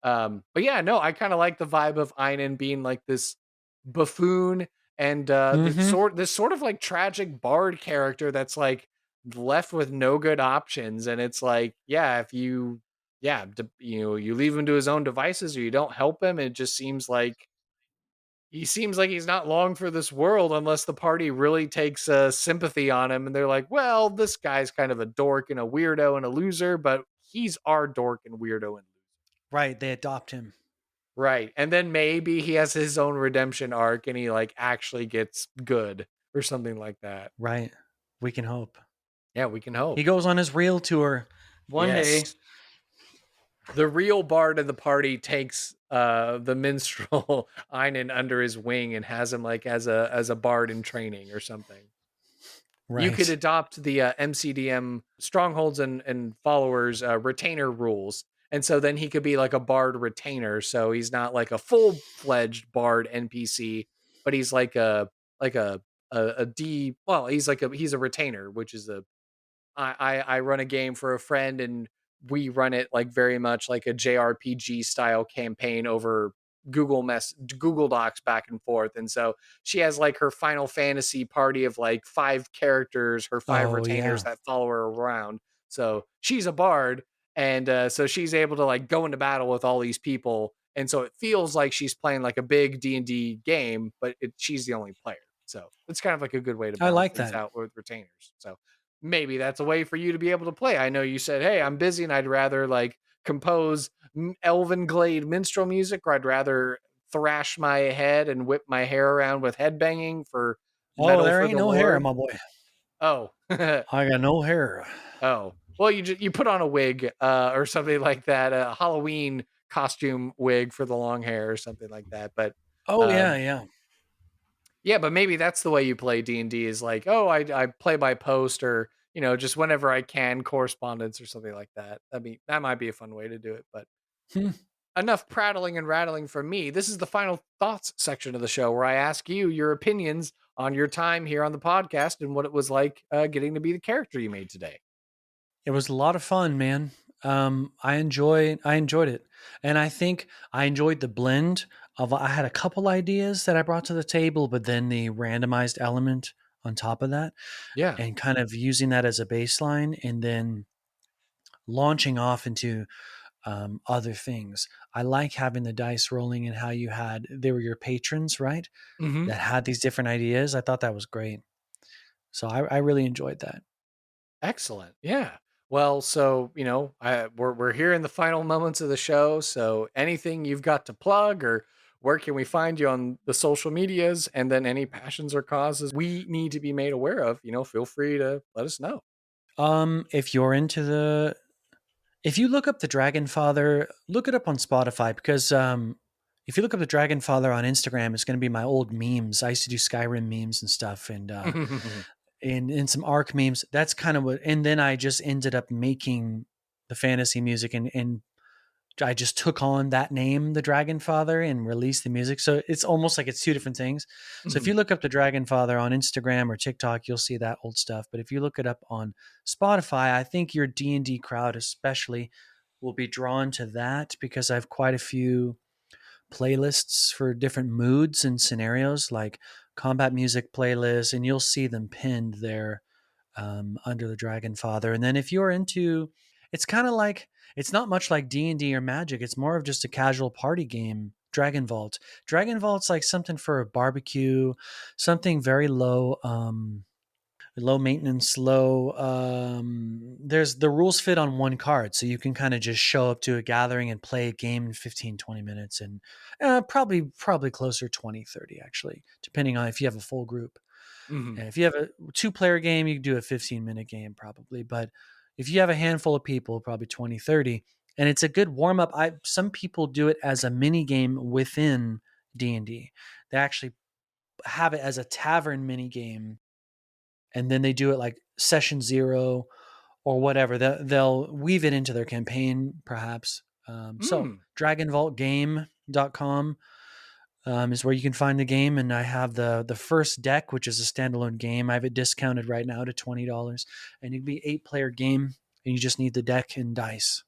But yeah, no, I kind of like the vibe of Einon being like this buffoon and Mm-hmm. this sort of like tragic bard character that's like left with no good options. And it's like, yeah, if you you leave him to his own devices or you don't help him, it just seems like he's not long for this world unless the party really takes sympathy on him and they're like, well, this guy's kind of a dork and a weirdo and a loser, but he's our dork and weirdo and Right. They adopt him. right. And then maybe he has his own redemption arc and he like actually gets good or something like that. Right. We can hope. Yeah, we can He hope. goes on his real tour one day. Yes. The real bard of the party takes the minstrel Einon under his wing and has him like as a bard in training or something. You could Right. adopt the MCDM strongholds and followers retainer rules. And so then he could be like a bard retainer. So he's not like a full-fledged bard NPC, but he's like like a D, well, he's a retainer, which is I run a game for a friend and we run it like very much like a JRPG style campaign over Google Docs back and forth. And so she has like her Final Fantasy party of like 5 characters, her 5 retainers Oh yeah. that follow her around. So she's a bard, and so she's able to like go into battle with all these people. And so it feels like she's playing like a big D&D game, but she's the only player. So it's kind of like a good way to I balance like things that. out with retainers. So maybe that's a way for you to be able to play. I know you said, "Hey, I'm busy and I'd rather like compose Elven Glade minstrel music, or I'd rather thrash my head and whip my hair around with headbanging for Oh, metal there for ain't the no hair, Lord." my boy. Oh, I got no hair. oh. Well, you put on a wig or something like that, a Halloween costume wig for the long hair or something like that. But Oh yeah, um, yeah. yeah, but maybe that's the way you play D&D is like, oh, I play by post or, just whenever I can correspondence or something like that. That might be a fun way to do it, but Hmm. enough prattling and rattling from me. This is the final thoughts section of the show where I ask you your opinions on your time here on the podcast and what it was like getting to be the character you made today. It was a lot of fun, man. I enjoyed it, and I think I enjoyed the blend of. I had a couple ideas that I brought to the table, but then the randomized element on top of that, Yeah. and kind of using that as a baseline, and then launching off into other things. I like having the dice rolling and how you had they were your patrons, right? Hmm. That had these different ideas. I thought that was great. So I really enjoyed that. Excellent. Yeah. Well, so we're here in the final moments of the show. So anything you've got to plug, or where can we find you on the social medias, and then any passions or causes we need to be made aware of? Feel free to let us know. If you're into If you look up the Dragon Father, look it up on Spotify because if you look up the Dragon Father on Instagram, it's going to be my old memes. I used to do Skyrim memes and stuff, and in some Arc memes. That's kind of what. And then I just ended up making the fantasy music, and I just took on that name, the Dragon Father, and released the music. So it's almost like it's two different things. So if you look up the Dragon Father on Instagram or TikTok, you'll see that old stuff. But if you look it up on Spotify, I think your D&D crowd especially will be drawn to that because I have quite a few playlists for different moods and scenarios, like combat music playlists, and you'll see them pinned there under the Dragon Father. And then if you're into, it's kind of like, it's not much like D&D or Magic. It's more of just a casual party game. Dragon Vault. Dragon Vault's like something for a barbecue, something very low, low maintenance, low. There's the rules fit on one card, so you can kind of just show up to a gathering and play a game in 15, 20 minutes, and probably closer 20, 30 actually, depending on if you have a full group. And if you have a 2-player game, you can do a 15-minute game probably. But if you have a handful of people, probably 20, 30. And it's a good warm-up. Some people do it as a mini game within D&D. They actually have it as a tavern mini game. And then they do it like session 0 or whatever. They'll weave it into their campaign, perhaps. So dragonvaultgame.com. Is where you can find the game, and I have the first deck, which is a standalone game. I have it discounted right now to $20, and it can be 8-player game, and you just need the deck and dice.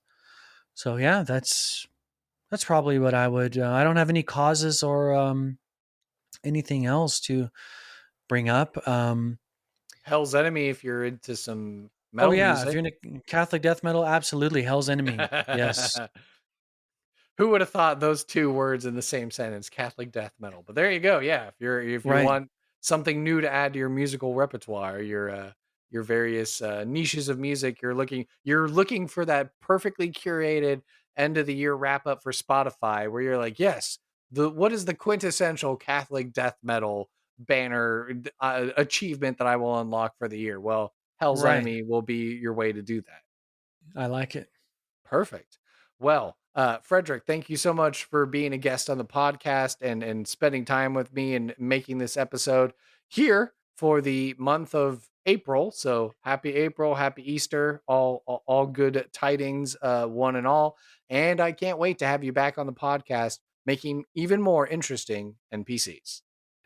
So yeah, that's probably what I would. I don't have any causes or anything else to bring up. Hell's Enemy, if you're into some Oh metal yeah, if music. you're into Catholic death metal, absolutely, Hell's Enemy. Yes, Who would have thought those two words in the same sentence, Catholic death metal? But there you go. Yeah, if you right. want something new to add to your musical repertoire, your various niches of music, you're looking for that perfectly curated end of the year wrap up for Spotify, where you're like, yes, what is the quintessential Catholic death metal banner achievement that I will unlock for the year? Well, Hell's Right. Enemy will be your way to do that. I like it. Perfect. Well, Frederick, thank you so much for being a guest on the podcast and spending time with me and making this episode here for the month of April. So happy April, happy Easter, all good tidings, one and all. And I can't wait to have you back on the podcast making even more interesting NPCs.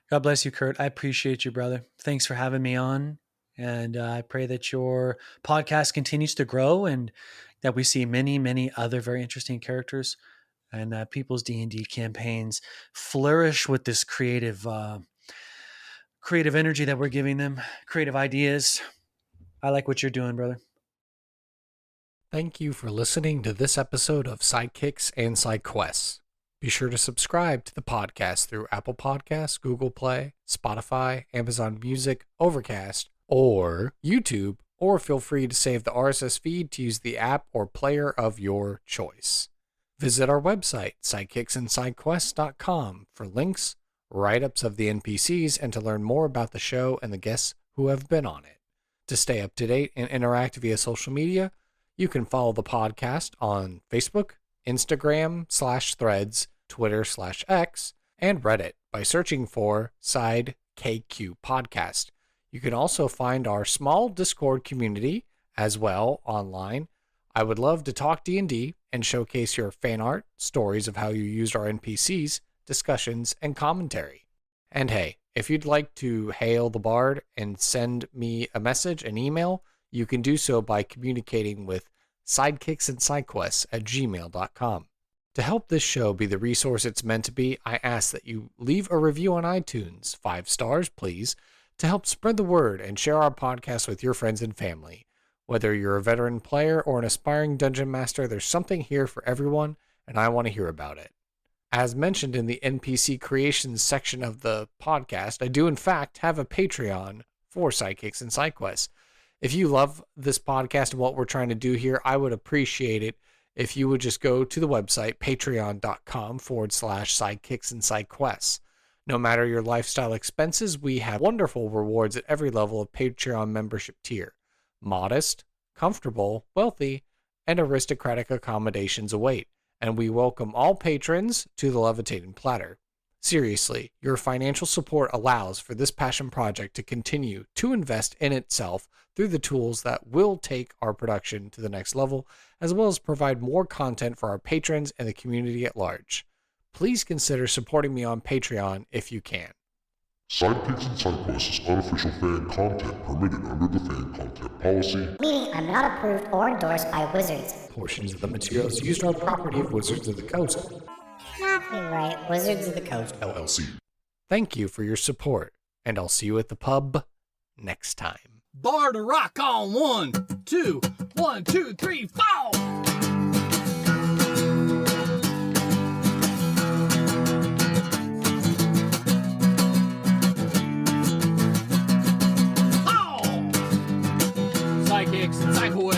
God bless you, Kurt. I appreciate you, brother. Thanks for having me on. And I pray that your podcast continues to grow and that we see many, many other very interesting characters and people's D&D campaigns flourish with this creative energy that we're giving them, creative ideas. I like what you're doing, brother. Thank you for listening to this episode of Sidekicks and Side Quests. Be sure to subscribe to the podcast through Apple Podcasts, Google Play, Spotify, Amazon Music, Overcast, or YouTube, or feel free to save the RSS feed to use the app or player of your choice. Visit our website, sidekicksandsidequests.com, for links, write-ups of the NPCs, and to learn more about the show and the guests who have been on it. To stay up to date and interact via social media, you can follow the podcast on Facebook, Instagram/Threads, Twitter/X, and Reddit by searching for Side KQ Podcast. You can also find our small Discord community as well online. I would love to talk D&D and showcase your fan art, stories of how you used our NPCs, discussions, and commentary. And hey, if you'd like to hail the bard and send me a message, an email, you can do so by communicating with sidekicksandsidequests@gmail.com. To help this show be the resource it's meant to be, I ask that you leave a review on iTunes, 5 stars, please, to help spread the word and share our podcast with your friends and family. Whether you're a veteran player or an aspiring dungeon master, there's something here for everyone, and I want to hear about it. As mentioned in the NPC creations section of the podcast, I do in fact have a Patreon for Sidekicks and Sidequests. If you love this podcast and what we're trying to do here, I would appreciate it if you would just go to the website, patreon.com/sidekicks and sidequests. No matter your lifestyle expenses, we have wonderful rewards at every level of Patreon membership tier. Modest, comfortable, wealthy, and aristocratic accommodations await, and we welcome all patrons to the Levitating Platter. Seriously, your financial support allows for this passion project to continue to invest in itself through the tools that will take our production to the next level, as well as provide more content for our patrons and the community at large. Please consider supporting me on Patreon if you can. Sidekicks and Sidequests is unofficial fan content permitted under the fan content policy. Meaning I'm not approved or endorsed by Wizards. Portions of the materials used are property of Wizards of the Coast. Copyright Wizards of the Coast, LLC. Thank you for your support, and I'll see you at the pub next time. Bar to rock on 1, 2, 1, 2, 3, 4. Psychics and Psychoids.